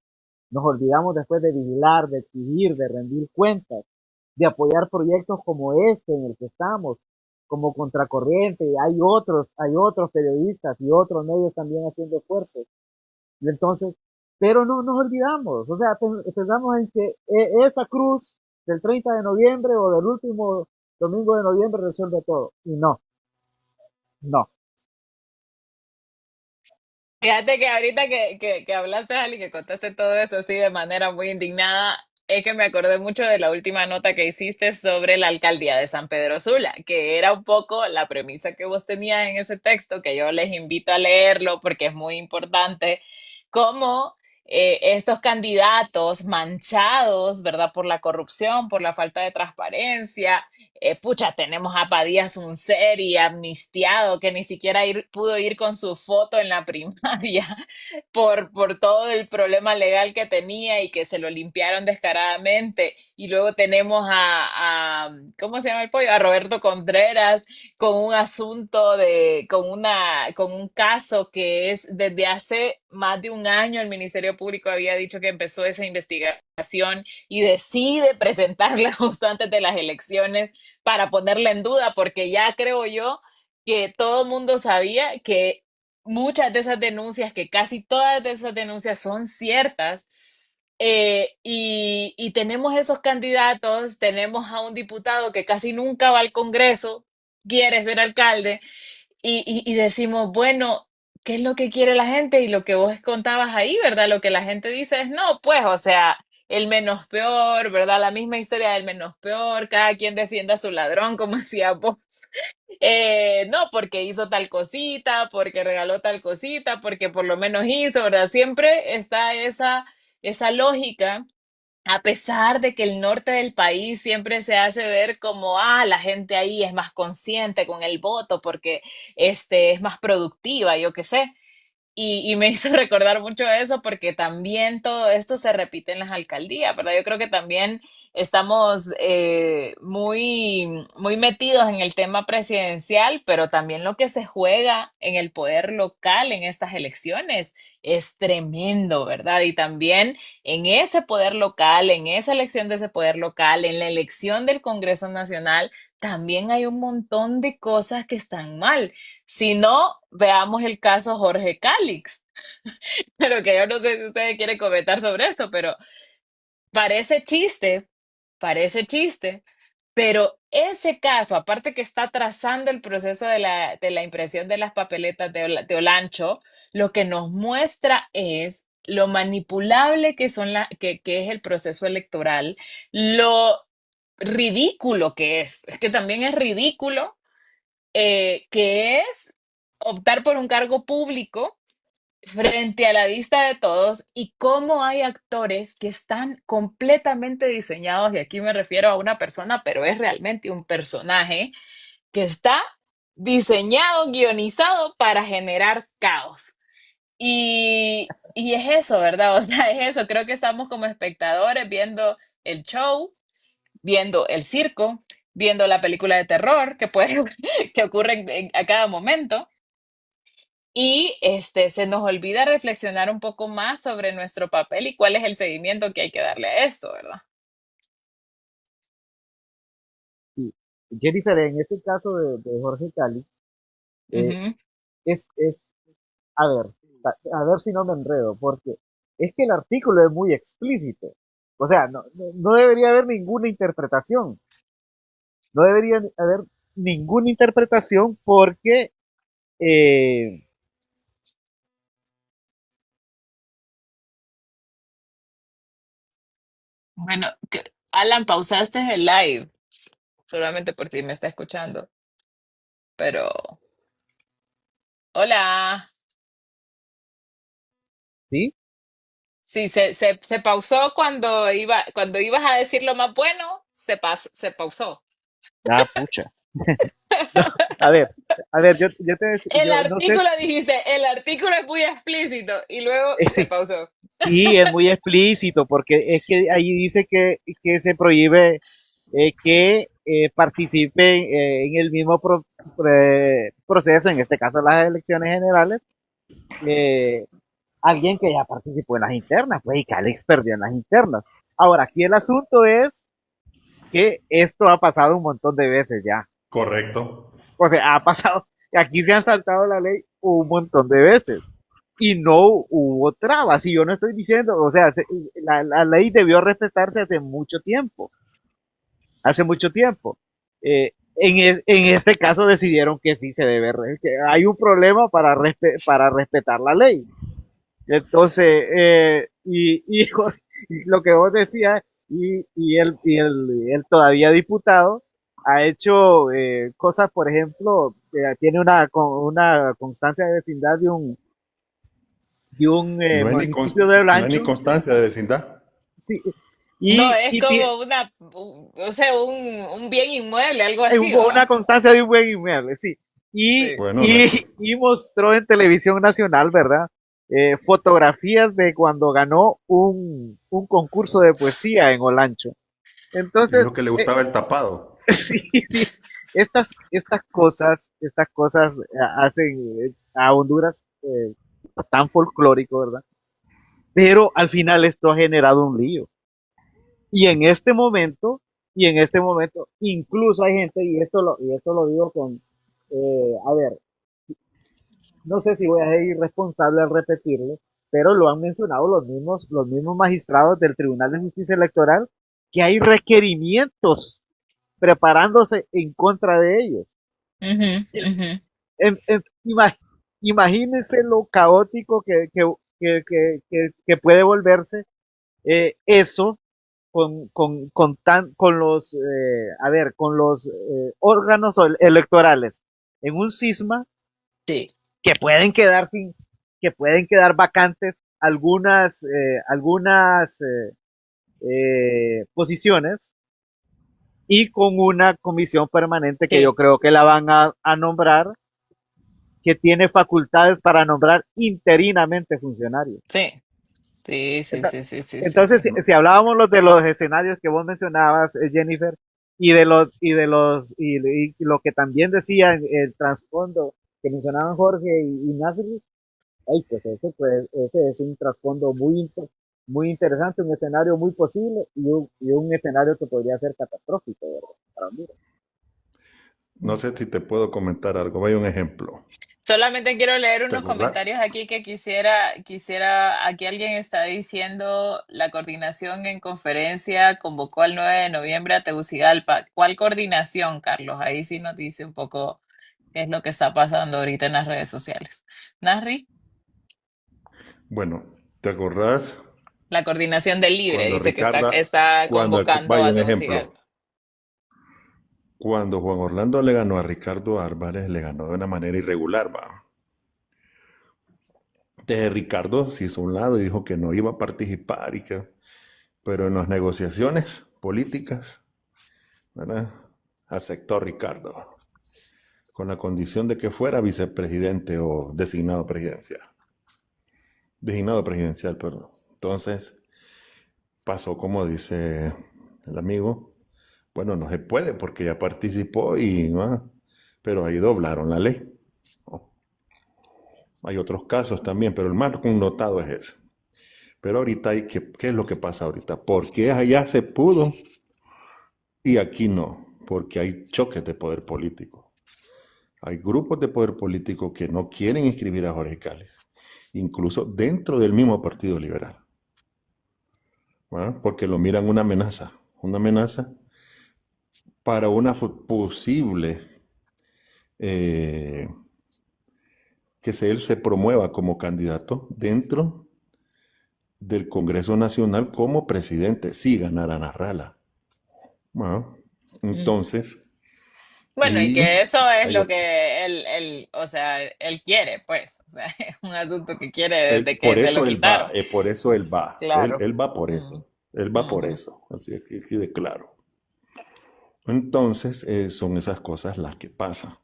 Nos olvidamos después de vigilar, de exigir, de rendir cuentas, de apoyar proyectos como este en el que estamos, como Contracorriente. Hay otros periodistas y otros medios también haciendo esfuerzos. Y entonces, pero no nos olvidamos, o sea, pensamos en que esa cruz del 30 de noviembre o del último domingo de noviembre resuelve todo. Y no, no. Fíjate que ahorita que hablaste, Ali, que contaste todo eso así de manera muy indignada, es que me acordé mucho de la última nota que hiciste sobre la alcaldía de San Pedro Sula, que era un poco la premisa que vos tenías en ese texto, que yo les invito a leerlo porque es muy importante, cómo estos candidatos manchados, ¿verdad? Por la corrupción, por la falta de transparencia, pucha, tenemos a Padilla Sunseri amnistiado, que ni siquiera pudo ir con su foto en la primaria por todo el problema legal que tenía y que se lo limpiaron descaradamente. Y luego tenemos ¿cómo se llama el pollo? A Roberto Contreras con un asunto con un caso que es desde hace más de un año el Ministerio Público había dicho que empezó esa investigación y decide presentarla justo antes de las elecciones para ponerla en duda, porque ya creo yo que todo el mundo sabía que muchas de esas denuncias, que casi todas de esas denuncias son ciertas, y tenemos esos candidatos, tenemos a un diputado que casi nunca va al Congreso, quiere ser alcalde, y decimos, bueno, ¿qué es lo que quiere la gente? Y lo que vos contabas ahí, ¿verdad? Lo que la gente dice es, no, pues, o sea, el menos peor, ¿verdad? La misma historia del menos peor, cada quien defienda a su ladrón, como decía vos. No, porque hizo tal cosita, porque regaló tal cosita, porque por lo menos hizo, ¿verdad? Siempre está esa lógica, a pesar de que el norte del país siempre se hace ver como, la gente ahí es más consciente con el voto porque es más productiva, yo qué sé. Y me hizo recordar mucho eso porque también todo esto se repite en las alcaldías, ¿verdad? Yo creo que también estamos muy metidos en el tema presidencial, pero también lo que se juega en el poder local en estas elecciones es tremendo, ¿verdad? Y también en ese poder local, en esa elección de ese poder local, en la elección del Congreso Nacional, también hay un montón de cosas que están mal. Si no, veamos el caso Jorge Calix, pero que yo no sé si ustedes quieren comentar sobre esto, pero parece chiste, parece chiste, pero ese caso, aparte que está trazando el proceso de la impresión de las papeletas de Olancho, lo que nos muestra es lo manipulable que que es el proceso electoral, lo ridículo que es que también es ridículo, que es optar por un cargo público frente a la vista de todos y cómo hay actores que están completamente diseñados, y aquí me refiero a una persona, pero es realmente un personaje que está diseñado, guionizado para generar caos. Y es eso, ¿verdad? O sea, es eso. Creo que estamos como espectadores viendo el show, viendo el circo, viendo la película de terror que puede, que ocurre a cada momento. Y se nos olvida reflexionar un poco más sobre nuestro papel y cuál es el seguimiento que hay que darle a esto, ¿verdad? Y Jennifer, en este caso de Jorge Cali, eh, Ujú. es, a ver, a ver si no me enredo, porque es que el artículo es muy explícito. O sea, no debería haber ninguna interpretación. No debería haber ninguna interpretación porque, eh, Bueno, Alan, pausaste el live, solamente por si me está escuchando, pero hola. ¿sí? Sí, se pausó cuando ibas a decir lo más bueno, se pausó. Ah, pucha. No, a ver, a ver, El yo no sé, artículo dijiste, el artículo es muy explícito y luego se sí, pausó. sí, es muy explícito, porque es que ahí dice que se prohíbe que participen en el mismo proceso, en este caso las elecciones generales, eh, alguien que ya participó en las internas, pues, y que Alex perdió en las internas. Ahora, aquí el asunto es que esto ha pasado un montón de veces ya. Correcto. O sea, ha pasado, aquí se han saltado la ley un montón de veces y no hubo trabas. Y yo no estoy diciendo, o sea, la ley debió respetarse hace mucho tiempo. En este caso decidieron que sí se debe, que hay un problema para respetar la ley. Entonces, y lo que vos decías, y el todavía diputado ha hecho cosas, por ejemplo, tiene una constancia de vecindad de un No hay municipio de no hay ni Blancho, constancia de vecindad. sí, No, y, es y como o sea, un bien inmueble, algo así, hubo una ¿va? constancia de un buen inmueble, sí. Y, Sí. Bueno, y, y mostró en televisión nacional, ¿verdad? Fotografías de cuando ganó un concurso de poesía en Olancho. y Entonces, dijo que le gustaba el tapado. sí, sí, estas cosas hacen a Honduras tan folclórico, ¿verdad? Pero al final esto ha generado un lío. Y en este momento, incluso hay gente, y esto lo digo a ver, no sé si voy a ser irresponsable al repetirlo, pero lo han mencionado los mismos magistrados del Tribunal de Justicia Electoral, que hay requerimientos preparándose en contra de ellos. Ujú, ujú. Imagínense lo caótico que puede volverse eso con los órganos electorales en un cisma Sí, que pueden quedar que pueden quedar vacantes algunas posiciones, y con una comisión permanente que yo sí, creo que la van a nombrar, que tiene facultades para nombrar interinamente funcionarios. sí, sí, sí, Enta- sí, sí, sí, sí, Entonces, sí. si hablábamos de los escenarios que vos mencionabas, Jennifer, y lo que también decía el trasfondo que mencionaban Jorge y Nasri, pues ese es un trasfondo muy interesante, un escenario muy posible y un escenario que podría ser catastrófico, ¿verdad? Para Honduras. No sé si te puedo comentar algo. Vaya un ejemplo. Solamente quiero leer ¿Te unos acordás? comentarios aquí que aquí alguien está diciendo, la coordinación en conferencia convocó al 9 de noviembre a Tegucigalpa. ¿Cuál coordinación, Carlos? Ahí sí nos dice un poco qué es lo que está pasando ahorita en las redes sociales. Nasri, Bueno, ¿te acordás la coordinación del Libre cuando dice que Ricardo, está convocando vaya a un ejemplo, Tegucigalpa. cuando Juan Orlando le ganó a Ricardo Álvarez, le ganó de una manera irregular, va. Entonces Ricardo se hizo a un lado y dijo que no iba a participar pero en las negociaciones políticas, ¿verdad? Aceptó Ricardo con la condición de que fuera vicepresidente o designado presidencial, perdón. Entonces pasó como dice el amigo, bueno, no se puede porque ya participó pero ahí doblaron la ley. ¿No? Hay otros casos también, pero el más connotado es ese. Pero ahorita ¿qué es lo que pasa ahorita? ¿Por qué allá se pudo y aquí no? Porque hay choques de poder político. Hay grupos de poder político que no quieren inscribir a Jorge Cáliz, incluso dentro del mismo Partido Liberal, ¿verdad? Porque lo miran una amenaza para una posible eh, él se promueva como candidato dentro del Congreso Nacional como presidente, si ganara Narrala. Bueno, entonces, Bueno, y y que eso es hay lo otro. que o sea, él quiere, pues, o sea, es un asunto que quiere desde que Por se lo eso él va, quitaron. por eso él va, Claro. él va por Ujú, eso, él va por ujú. eso, así es que quede claro. Entonces, son esas cosas las que pasan,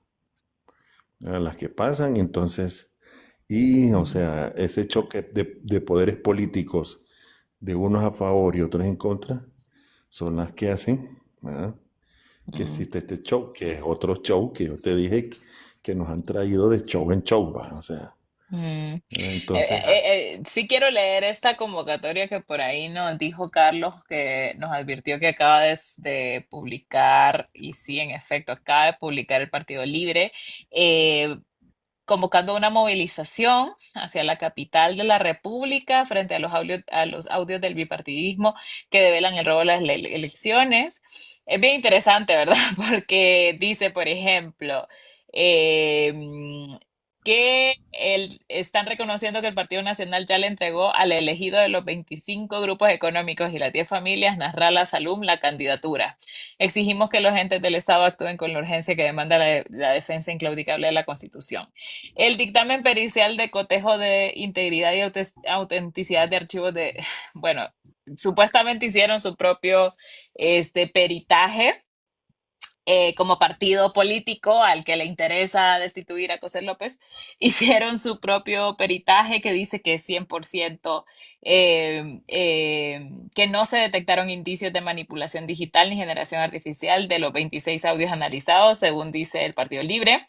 ¿verdad? Las que pasan, y entonces, o sea, ese choque de poderes políticos, de unos a favor y otros en contra, son las que hacen, ¿verdad? Que Mm, existe este show, que es otro show que yo te dije que nos han traído de show en show, ¿va? O sea, mm. entonces, Sí quiero leer esta convocatoria que por ahí nos dijo Carlos, que nos advirtió que acaba de publicar, y sí, en efecto, acaba de publicar el Partido Libre, eh, convocando una movilización hacia la capital de la República frente a los audios del bipartidismo que develan el robo de las elecciones. Es bien interesante, ¿verdad? Porque dice, por ejemplo, eh, están reconociendo que el Partido Nacional ya le entregó al elegido de los 25 grupos económicos y las 10 familias, Nasrallah Salum, la candidatura. Exigimos que los entes del Estado actúen con la urgencia que demanda la defensa inclaudicable de la Constitución. El dictamen pericial de cotejo de integridad y autenticidad de archivos de, bueno, supuestamente hicieron su propio peritaje como partido político al que le interesa destituir a José López, hicieron su propio peritaje que dice que es 100% que no se detectaron indicios de manipulación digital ni generación artificial de los 26 audios analizados, según dice el Partido Libre.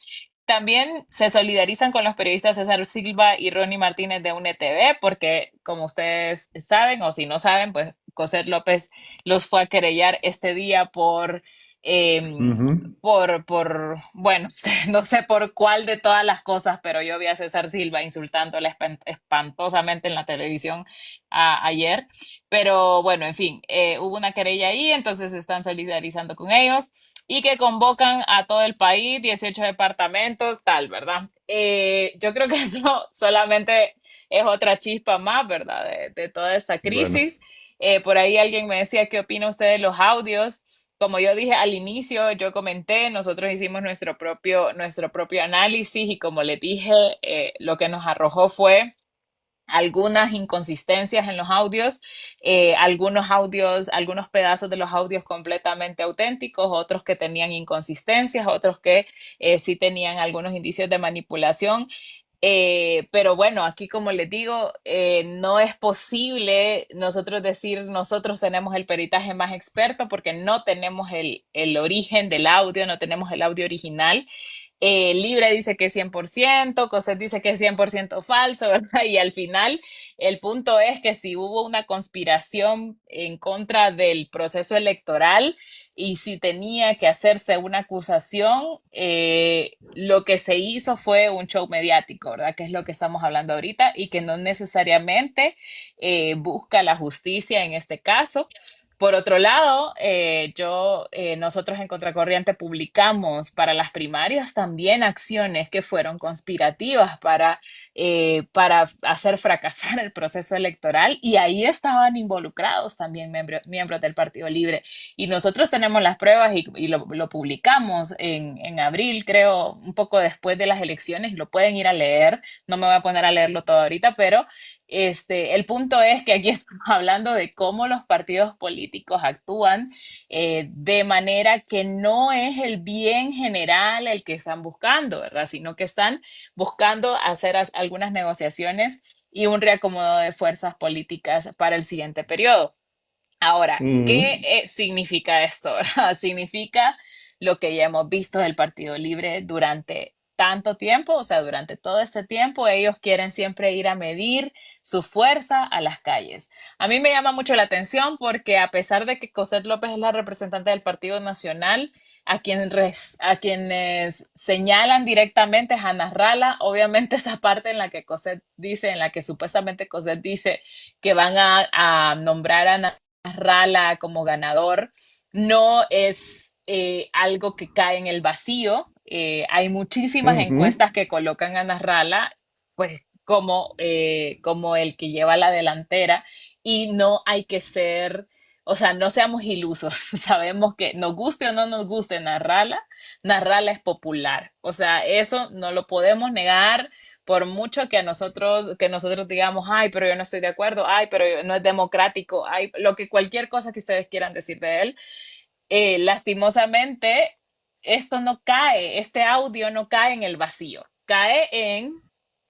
También se solidarizan con los periodistas César Silva y Ronnie Martínez de UNETV, porque como ustedes saben, o si no saben, pues José López los fue a querellar este día ujú, bueno, no sé por cuál de todas las cosas, pero yo vi a César Silva insultándole espantosamente en la televisión ayer. Pero bueno, en fin, hubo una querella ahí, entonces se están solidarizando con ellos y que convocan a todo el país, 18 departamentos, tal, ¿verdad? Yo creo que eso solamente es otra chispa más, ¿verdad? De toda esta bueno, crisis. Por ahí alguien me decía, ¿qué opina usted de los audios? Como yo dije al inicio, yo comenté, nosotros hicimos nuestro propio análisis y como les dije, lo que nos arrojó fue algunas inconsistencias en los audios, algunos pedazos de los audios completamente auténticos, otros que tenían inconsistencias, otros que sí tenían algunos indicios de manipulación. Pero bueno, aquí como les digo, no es posible nosotros decir nosotros tenemos el peritaje más experto porque no tenemos el origen del audio, no tenemos el audio original. Libre dice que es 100%, Cosette dice que es 100% falso, ¿verdad? Y al final el punto es que si hubo una conspiración en contra del proceso electoral y si tenía que hacerse una acusación, lo que se hizo fue un show mediático, ¿verdad? Que es lo que estamos hablando ahorita y que no necesariamente busca la justicia en este caso. Por otro lado, nosotros en Contracorriente publicamos para las primarias también acciones que fueron conspirativas para hacer fracasar el proceso electoral y ahí estaban involucrados también miembros del Partido Libre. Y nosotros tenemos las pruebas y lo publicamos en abril, creo, un poco después de las elecciones, lo pueden ir a leer, no me voy a poner a leerlo todo ahorita, pero el punto es que aquí estamos hablando de cómo los partidos políticos actúan de manera que no es el bien general el que están buscando, ¿verdad? Sino que están buscando hacer algunas negociaciones y un reacomodo de fuerzas políticas para el siguiente periodo. Ahora, ¿qué ujú, significa esto? Significa lo que ya hemos visto del Partido Libre durante tanto tiempo, o sea, durante todo este tiempo, ellos quieren siempre ir a medir su fuerza a las calles. A mí me llama mucho la atención porque a pesar de que Cosette López es la representante del Partido Nacional, a quienes señalan directamente es a Nasralla, obviamente esa parte en la que Cosette dice, en la que supuestamente Cosette dice que van a nombrar a Rala como ganador, no es algo que cae en el vacío. Hay muchísimas ujú. encuestas que colocan a Nasralla pues como el que lleva la delantera y no hay que ser, o sea, no seamos ilusos. Sabemos que nos guste o no nos guste Nasralla es popular. O sea, eso no lo podemos negar por mucho que nosotros digamos, ay, pero yo no estoy de acuerdo, ay, pero no es democrático, ay, lo que cualquier cosa que ustedes quieran decir de él, lastimosamente, esto no cae, este audio no cae en el vacío, cae en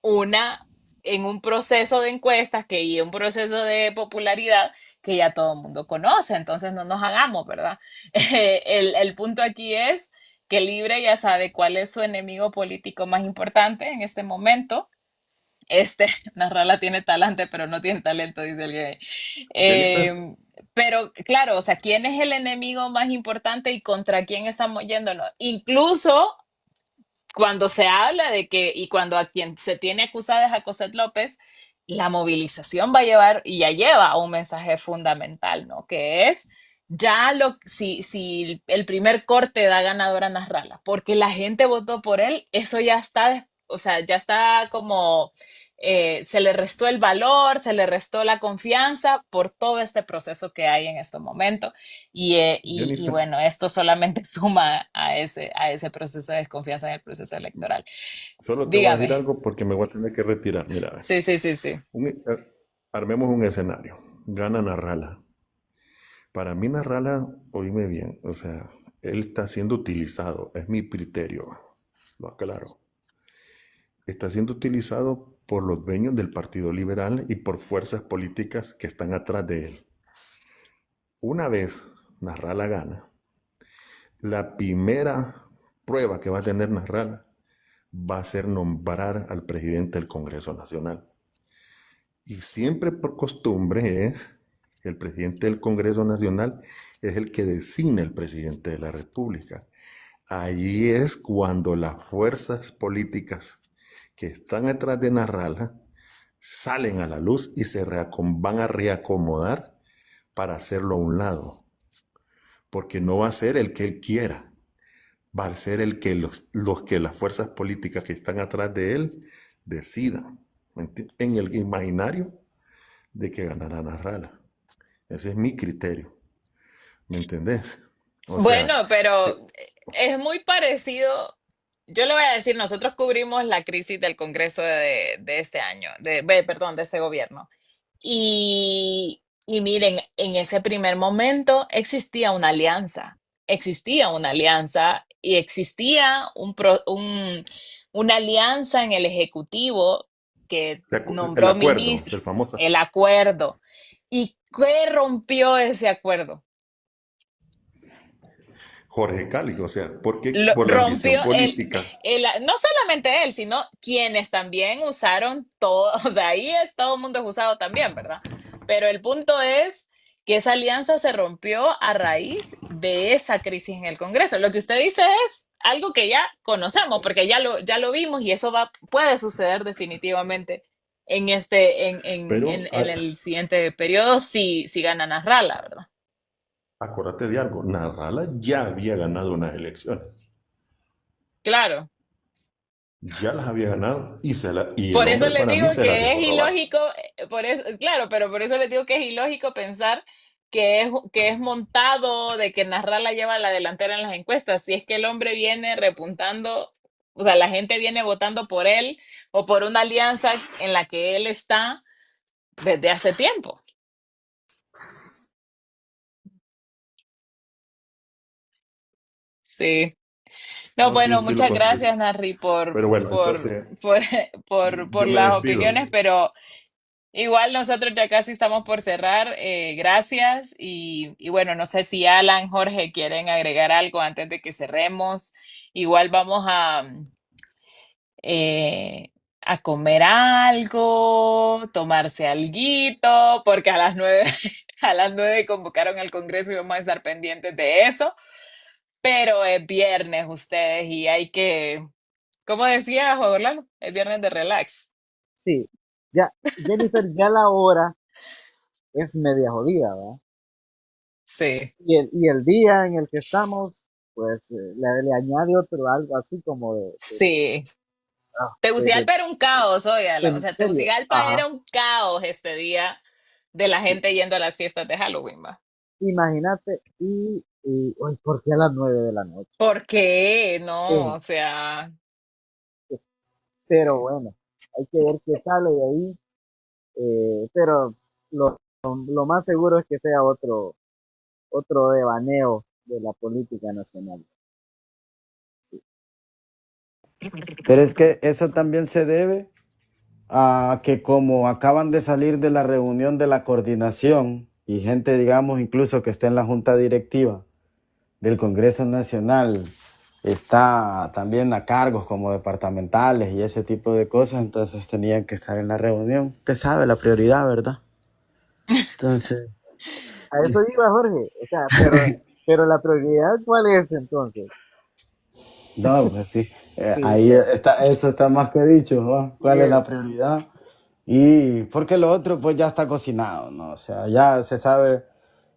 una en un proceso de encuestas y un proceso de popularidad que ya todo el mundo conoce, entonces no nos hagamos, ¿verdad? El punto aquí es que Libre ya sabe cuál es su enemigo político más importante en este momento. Narrala tiene talante, pero no tiene talento, dice el gay. Jennifer, Pero claro, o sea, ¿quién es el enemigo más importante y contra quién estamos yéndonos? Incluso cuando se habla de que, y cuando a quien se tiene acusada es a Cosette López, la movilización va a llevar y ya lleva a un mensaje fundamental, ¿no? Que es si el primer corte da ganador a Nasralla, porque la gente votó por él, eso ya está, o sea, ya está como se le restó el valor, se le restó la confianza por todo este proceso que hay en este momento. Y Jennifer, bueno, esto solamente suma a ese proceso de desconfianza en el proceso electoral. solo te voy a decir Dígame. algo porque me voy a tener que retirar. Mira, Sí, sí, sí, sí. armemos un escenario. Gana Narrala. Para mí Narrala, oíme bien, o sea, él está siendo utilizado, es mi criterio, lo aclaro. Está siendo utilizado por los dueños del Partido Liberal y por fuerzas políticas que están atrás de él. Una vez Narrala gana, la primera prueba que va a tener Narrala va a ser nombrar al presidente del Congreso Nacional. Y siempre por costumbre es el presidente del Congreso Nacional es el que designa el presidente de la República. Allí es cuando las fuerzas políticas que están detrás de Narrala salen a la luz y van a reacomodar para hacerlo a un lado. Porque no va a ser el que él quiera, va a ser el que los que las fuerzas políticas que están atrás de él decidan. En el imaginario de que ganará Narrala. Ese es mi criterio. ¿Me entendés? O sea, Bueno, pero es muy parecido. Yo le voy a decir, nosotros cubrimos la crisis del Congreso de este año, perdón, de este gobierno. Y miren, en ese primer momento existía una alianza y existía una alianza en el Ejecutivo que el nombró acuerdo, ministros, el famoso el acuerdo. ¿Y qué rompió ese acuerdo? Jorge Cáliz, o sea, ¿por qué? Lo Por la ambición rompió política. no solamente él, sino quienes también usaron todo, o sea, ahí es todo el mundo es usado también, ¿verdad? Pero el punto es que esa alianza se rompió a raíz de esa crisis en el Congreso. Lo que usted dice es algo que ya conocemos, porque ya lo vimos y eso puede suceder definitivamente Pero en el siguiente periodo si gana Nasralla, ¿verdad? acuérdate de algo, Narrala ya había ganado unas elecciones. Claro. Ya las había ganado y el Por eso hombre les para digo mí se las que es dejó robar. ilógico, por eso, claro, pero por eso les digo que es ilógico pensar que es montado, de que Nasralla lleva la delantera en las encuestas. Si es que el hombre viene repuntando, o sea, la gente viene votando por él o por una alianza en la que él está desde hace tiempo. Sí. No, No, sí, bueno, sí lo muchas construí. gracias, Narri, Pero bueno, entonces por, por yo me las despido. opiniones, pero igual nosotros ya casi estamos por cerrar. Gracias. Y bueno, no sé si Alan, Jorge quieren agregar algo antes de que cerremos. Igual vamos a comer algo, tomarse alguito, porque a las 9, a las 9 convocaron al Congreso y vamos a estar pendientes de eso. Pero es viernes ustedes y hay que, como decía Juan Orlando, es viernes de relax. Sí, ya, Jennifer, ya la hora es media jodida, ¿verdad? Sí. Y el día en el que estamos, pues le añade otro algo así como Sí. ah, Tegucigalpa era un caos, hoy, de o sea, misterio. Tegucigalpa Ajá, era un caos este día de la sí. gente yendo a las fiestas de Halloween, ¿va? Imagínate, uy, ¿por qué a las 9 de la noche? ¿Por qué? No, Eh, o sea, pero sí. bueno, hay que ver qué sale de ahí. Pero lo más seguro es que sea otro devaneo de la política nacional. Pero es que eso también se debe que como acaban de salir de la reunión de la coordinación y gente, digamos, incluso que está en la junta directiva del Congreso Nacional, está también a cargos como departamentales y ese tipo de cosas, entonces tenían que estar en la reunión. Usted sabe la prioridad, ¿verdad? Entonces, A eso iba Jorge, o sea, pero la prioridad, ¿cuál es entonces? no, pues sí, Sí, ahí está, eso está más que dicho, ¿no? sí ¿Cuál es es. la prioridad? Y porque lo otro pues ya está cocinado, ¿no? O sea, ya se sabe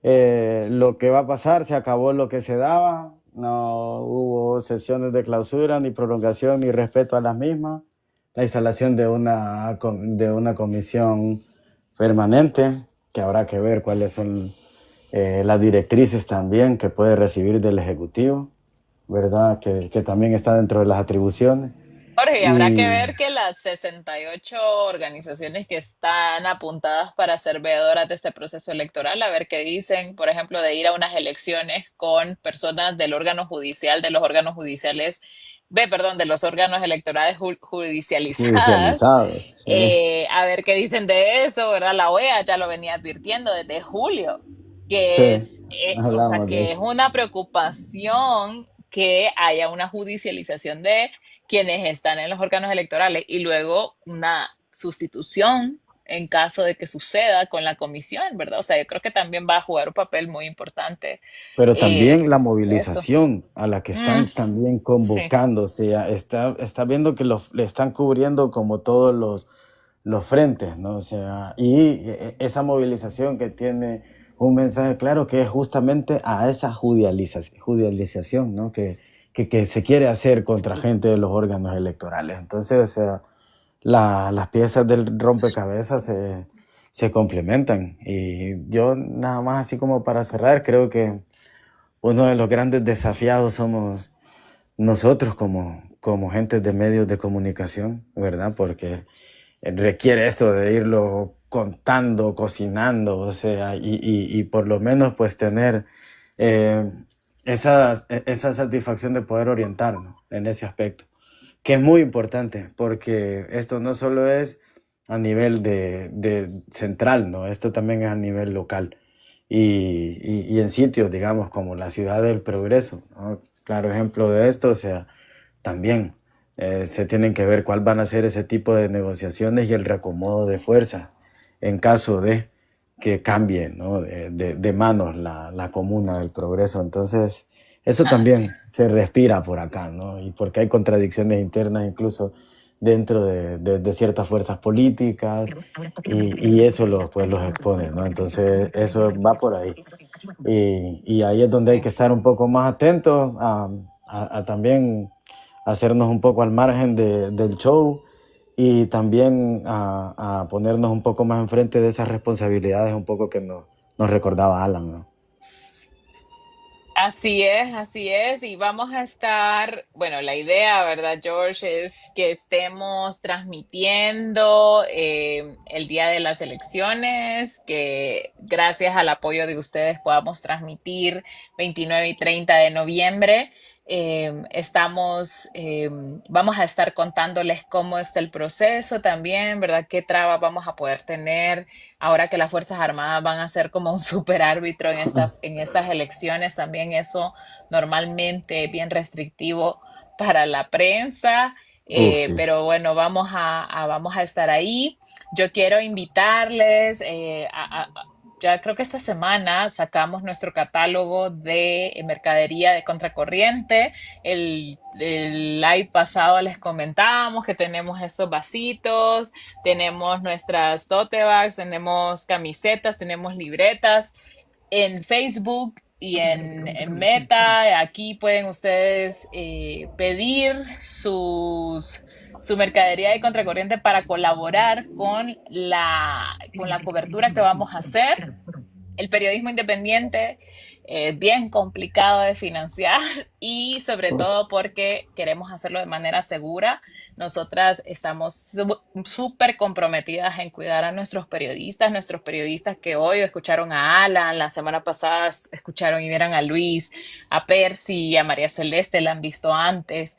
lo que va a pasar, se acabó lo que se daba, no hubo sesiones de clausura, ni prolongación, ni respeto a las mismas, la instalación de una comisión permanente, que habrá que ver cuáles son las directrices también que puede recibir del Ejecutivo, ¿verdad? Que también está dentro de las atribuciones. Jorge, y habrá que Y ver que las 68 organizaciones que están apuntadas para ser veedoras de este proceso electoral, a ver qué dicen, por ejemplo, de ir a unas elecciones con personas del órgano judicial, de los órganos judiciales, perdón, de los órganos electorales judicializadas, judicializados, sí, a ver qué dicen de eso, ¿verdad? La OEA ya lo venía advirtiendo desde julio, que sí, es, o sea, hablamos de que es eso. una preocupación que haya una judicialización de quienes están en los órganos electorales y luego una sustitución en caso de que suceda con la comisión, ¿verdad? O sea, yo creo que también va a jugar un papel muy importante Pero también la esto. movilización a la que Mm, están también sí, convocando, o sea, está viendo que le están cubriendo como todos los frentes, ¿no? O sea, y esa movilización que tiene un mensaje claro que es justamente a esa judicialización, ¿no? Que se quiere hacer contra gente de los órganos electorales. Entonces, o sea, las piezas del rompecabezas se complementan. Y yo nada más así como para cerrar, creo que uno de los grandes desafiados somos nosotros como gente de medios de comunicación, ¿verdad? Porque requiere esto de irlo contando, cocinando, o sea, y por lo menos pues tener eh, esa satisfacción de poder orientarnos en ese aspecto, que es muy importante, porque esto no solo es a nivel de central, ¿no? Esto también es a nivel local y en sitios, digamos, como la Ciudad del Progreso, ¿no? Claro ejemplo de esto, o sea, también se tienen que ver cuál van a ser ese tipo de negociaciones y el reacomodo de fuerzas en caso de que cambie, ¿no? de manos la comuna del Progreso. Entonces, eso así. también se respira por acá, ¿no? Y porque hay contradicciones internas incluso dentro de ciertas fuerzas políticas y eso pues los expone, ¿no? Entonces, eso va por ahí. Y ahí es donde hay Sí. que estar un poco más atentos a también hacernos un poco al margen del show y también a ponernos un poco más enfrente de esas responsabilidades un poco que nos recordaba Alan, ¿no? Así es, y vamos a estar, bueno, la idea, ¿verdad, George? Es que estemos transmitiendo el día de las elecciones, que gracias al apoyo de ustedes podamos transmitir 29 y 30 de noviembre. Vamos a estar contándoles cómo está el proceso también, ¿verdad? ¿Qué trabas vamos a poder tener ahora que las Fuerzas Armadas van a ser como un super árbitro en estas elecciones? También eso normalmente es bien restrictivo para la prensa. Sí. Pero bueno, vamos a estar ahí. Yo quiero invitarles ya creo que esta semana sacamos nuestro catálogo de mercadería de contracorriente. El live pasado les comentábamos que tenemos estos vasitos, tenemos nuestras tote bags, tenemos camisetas, tenemos libretas en Facebook y en Meta. Aquí pueden ustedes pedir su mercadería de contracorriente para colaborar con la cobertura que vamos a hacer. El periodismo independiente bien complicado de financiar y sobre todo porque queremos hacerlo de manera segura. Nosotras estamos súper comprometidas en cuidar a nuestros periodistas que hoy escucharon a Alan, la semana pasada escucharon y vieron a Luis, a Percy, a María Celeste, la han visto antes,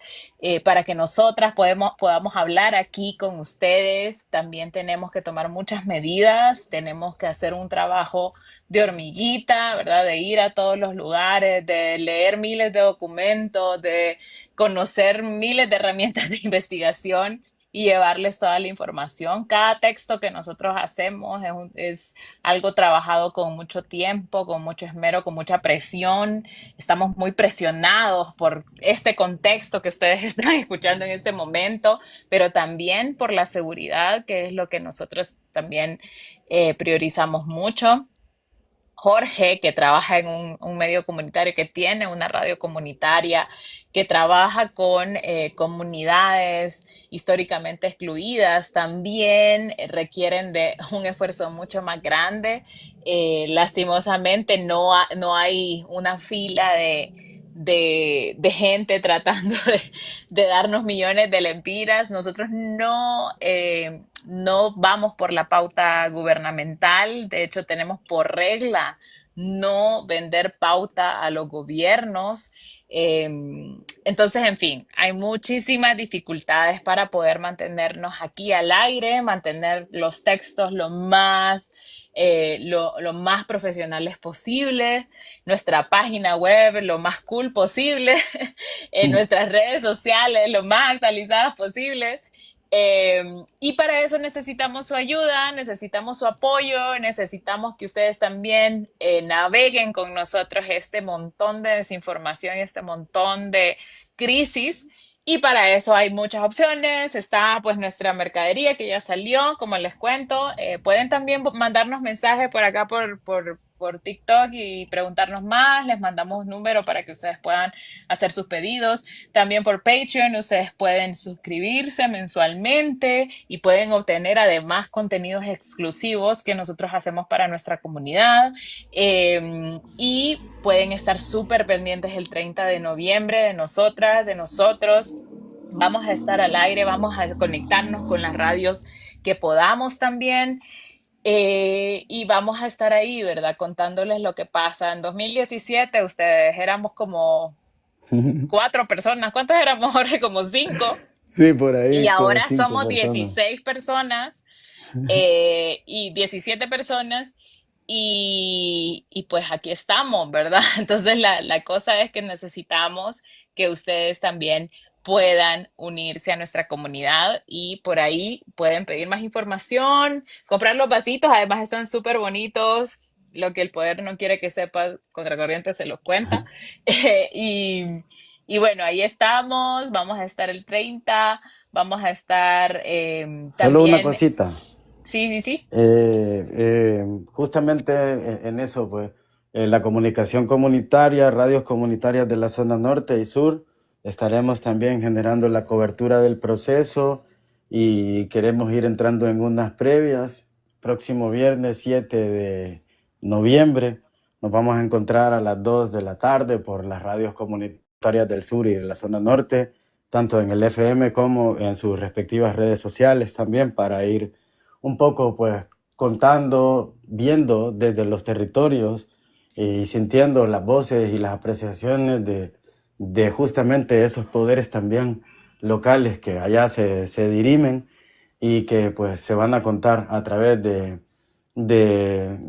para que nosotras podamos hablar aquí con ustedes. También tenemos que tomar muchas medidas, tenemos que hacer un trabajo de hormiguita, ¿verdad? De ir a todos los lugares, de leer miles de documentos, de conocer miles de herramientas de investigación y llevarles toda la información. Cada texto que nosotros hacemos es algo trabajado con mucho tiempo, con mucho esmero, con mucha presión. Estamos muy presionados por este contexto que ustedes están escuchando en este momento, pero también por la seguridad, que es lo que nosotros también priorizamos mucho. Jorge, que trabaja en un medio comunitario, que tiene una radio comunitaria, que trabaja con comunidades históricamente excluidas, también requieren de un esfuerzo mucho más grande. Lastimosamente no hay una fila de gente tratando de darnos millones de lempiras. Nosotros no vamos por la pauta gubernamental. De hecho, tenemos por regla no vender pauta a los gobiernos. Eh, entonces, en fin, hay muchísimas dificultades para poder mantenernos aquí al aire, mantener los textos lo más profesionales posible, nuestra página web lo más cool posible, en nuestras redes sociales lo más actualizadas posibles. Y para eso necesitamos su ayuda, necesitamos su apoyo, necesitamos que ustedes también naveguen con nosotros este montón de desinformación, este montón de crisis. Y para eso hay muchas opciones. Está pues nuestra mercadería que ya salió, como les cuento. Pueden también mandarnos mensajes por acá por TikTok y preguntarnos más. Les mandamos un número para que ustedes puedan hacer sus pedidos. También por Patreon ustedes pueden suscribirse mensualmente y pueden obtener además contenidos exclusivos que nosotros hacemos para nuestra comunidad. Y pueden estar súper pendientes el 30 de noviembre de nosotras, de nosotros. Vamos a estar al aire, vamos a conectarnos con las radios que podamos también. Y vamos a estar ahí, ¿verdad? Contándoles lo que pasa. En 2017 ustedes éramos como 4 personas. ¿Cuántos éramos, Jorge? Como 5. Sí, por Y ahí como ahora 5 somos personas. 16 personas y 17 personas. Y pues aquí estamos, ¿verdad? Entonces la cosa es que necesitamos que ustedes también puedan unirse a nuestra comunidad y por ahí pueden pedir más información, comprar los vasitos, además están súper bonitos. Lo que el poder no quiere que sepa, Contracorriente se los cuenta. Y, y bueno, ahí estamos, vamos a estar el 30, vamos a estar Solo una también, cosita. sí, sí, sí. Justamente en eso, pues, la comunicación comunitaria, radios comunitarias de la zona norte y sur, estaremos también generando la cobertura del proceso y queremos ir entrando en unas previas. Próximo viernes 7 de noviembre nos vamos a encontrar a las 2 de la tarde por las radios comunitarias del sur y de la zona norte, tanto en el FM como en sus respectivas redes sociales también, para ir un poco pues contando, viendo desde los territorios y sintiendo las voces y las apreciaciones de justamente esos poderes también locales que allá se dirimen y que pues se van a contar a través de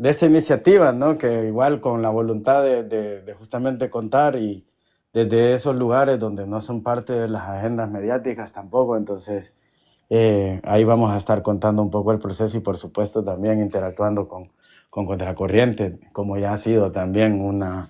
esta iniciativa, ¿no? Que igual con la voluntad de justamente contar y desde esos lugares donde no son parte de las agendas mediáticas tampoco, entonces ahí vamos a estar contando un poco el proceso y por supuesto también interactuando con Contracorriente, como ya ha sido también una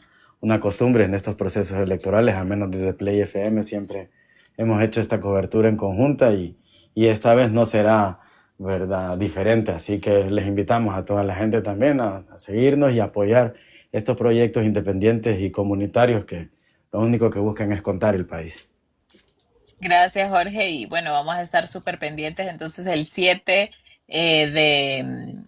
costumbre en estos procesos electorales, al menos desde Play FM siempre hemos hecho esta cobertura en conjunta y esta vez no será, ¿verdad?, diferente, así que les invitamos a toda la gente también a seguirnos y apoyar estos proyectos independientes y comunitarios que lo único que buscan es contar el país. Gracias, Jorge. Y bueno, vamos a estar súper pendientes entonces el 7 de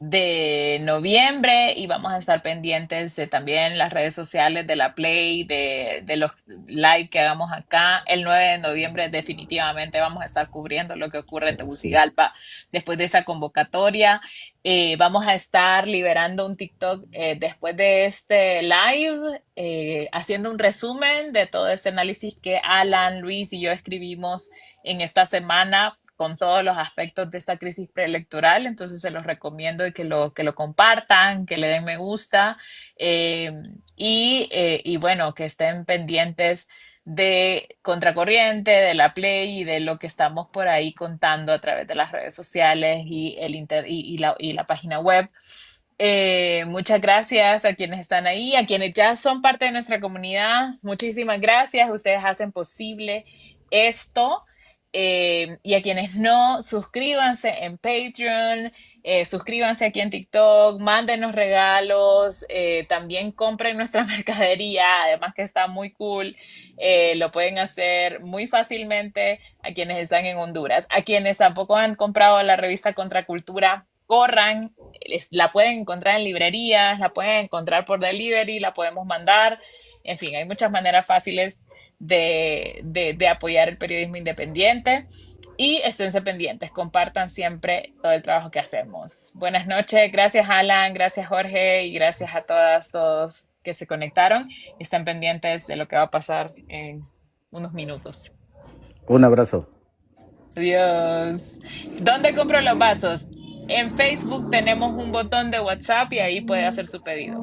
de noviembre, y vamos a estar pendientes de también las redes sociales de la Play, de los live que hagamos acá. El 9 de noviembre definitivamente vamos a estar cubriendo lo que ocurre en Sí. Tegucigalpa después de esa convocatoria. Vamos a estar liberando un TikTok después de este live, haciendo un resumen de todo este análisis que Alan, Luis y yo escribimos en esta semana con todos los aspectos de esta crisis preelectoral. Entonces se los recomiendo que lo compartan, que le den me gusta, eh, y bueno, que estén pendientes de Contracorriente, de la Play y de lo que estamos por ahí contando a través de las redes sociales y, y la página web. Muchas gracias a quienes están ahí, a quienes ya son parte de nuestra comunidad. Muchísimas gracias. Ustedes hacen posible esto. Y a quienes no, suscríbanse en Patreon, suscríbanse aquí en TikTok, mándenos regalos, también compren nuestra mercadería, además que está muy cool. Lo pueden hacer muy fácilmente a quienes están en Honduras. A quienes tampoco han comprado la revista Contracultura, corran, la pueden encontrar en librerías, la pueden encontrar por delivery, la podemos mandar. En fin, hay muchas maneras fáciles de apoyar el periodismo independiente, y esténse pendientes, compartan siempre todo el trabajo que hacemos. Buenas noches, gracias Alan, gracias Jorge y gracias a todas, todos que se conectaron. Estén pendientes de lo que va a pasar en unos minutos. Un abrazo. Adiós. ¿Dónde compro los vasos? En Facebook tenemos un botón de WhatsApp y ahí puede hacer su pedido.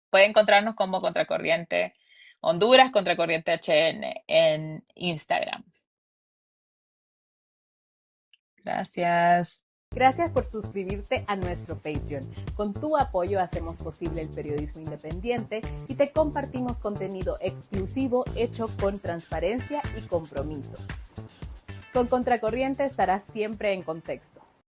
Puede encontrarnos como Contracorriente Honduras, Contracorriente HN en Instagram. Gracias. Gracias por suscribirte a nuestro Patreon. Con tu apoyo hacemos posible el periodismo independiente y te compartimos contenido exclusivo hecho con transparencia y compromiso. Con Contracorriente estarás siempre en contexto.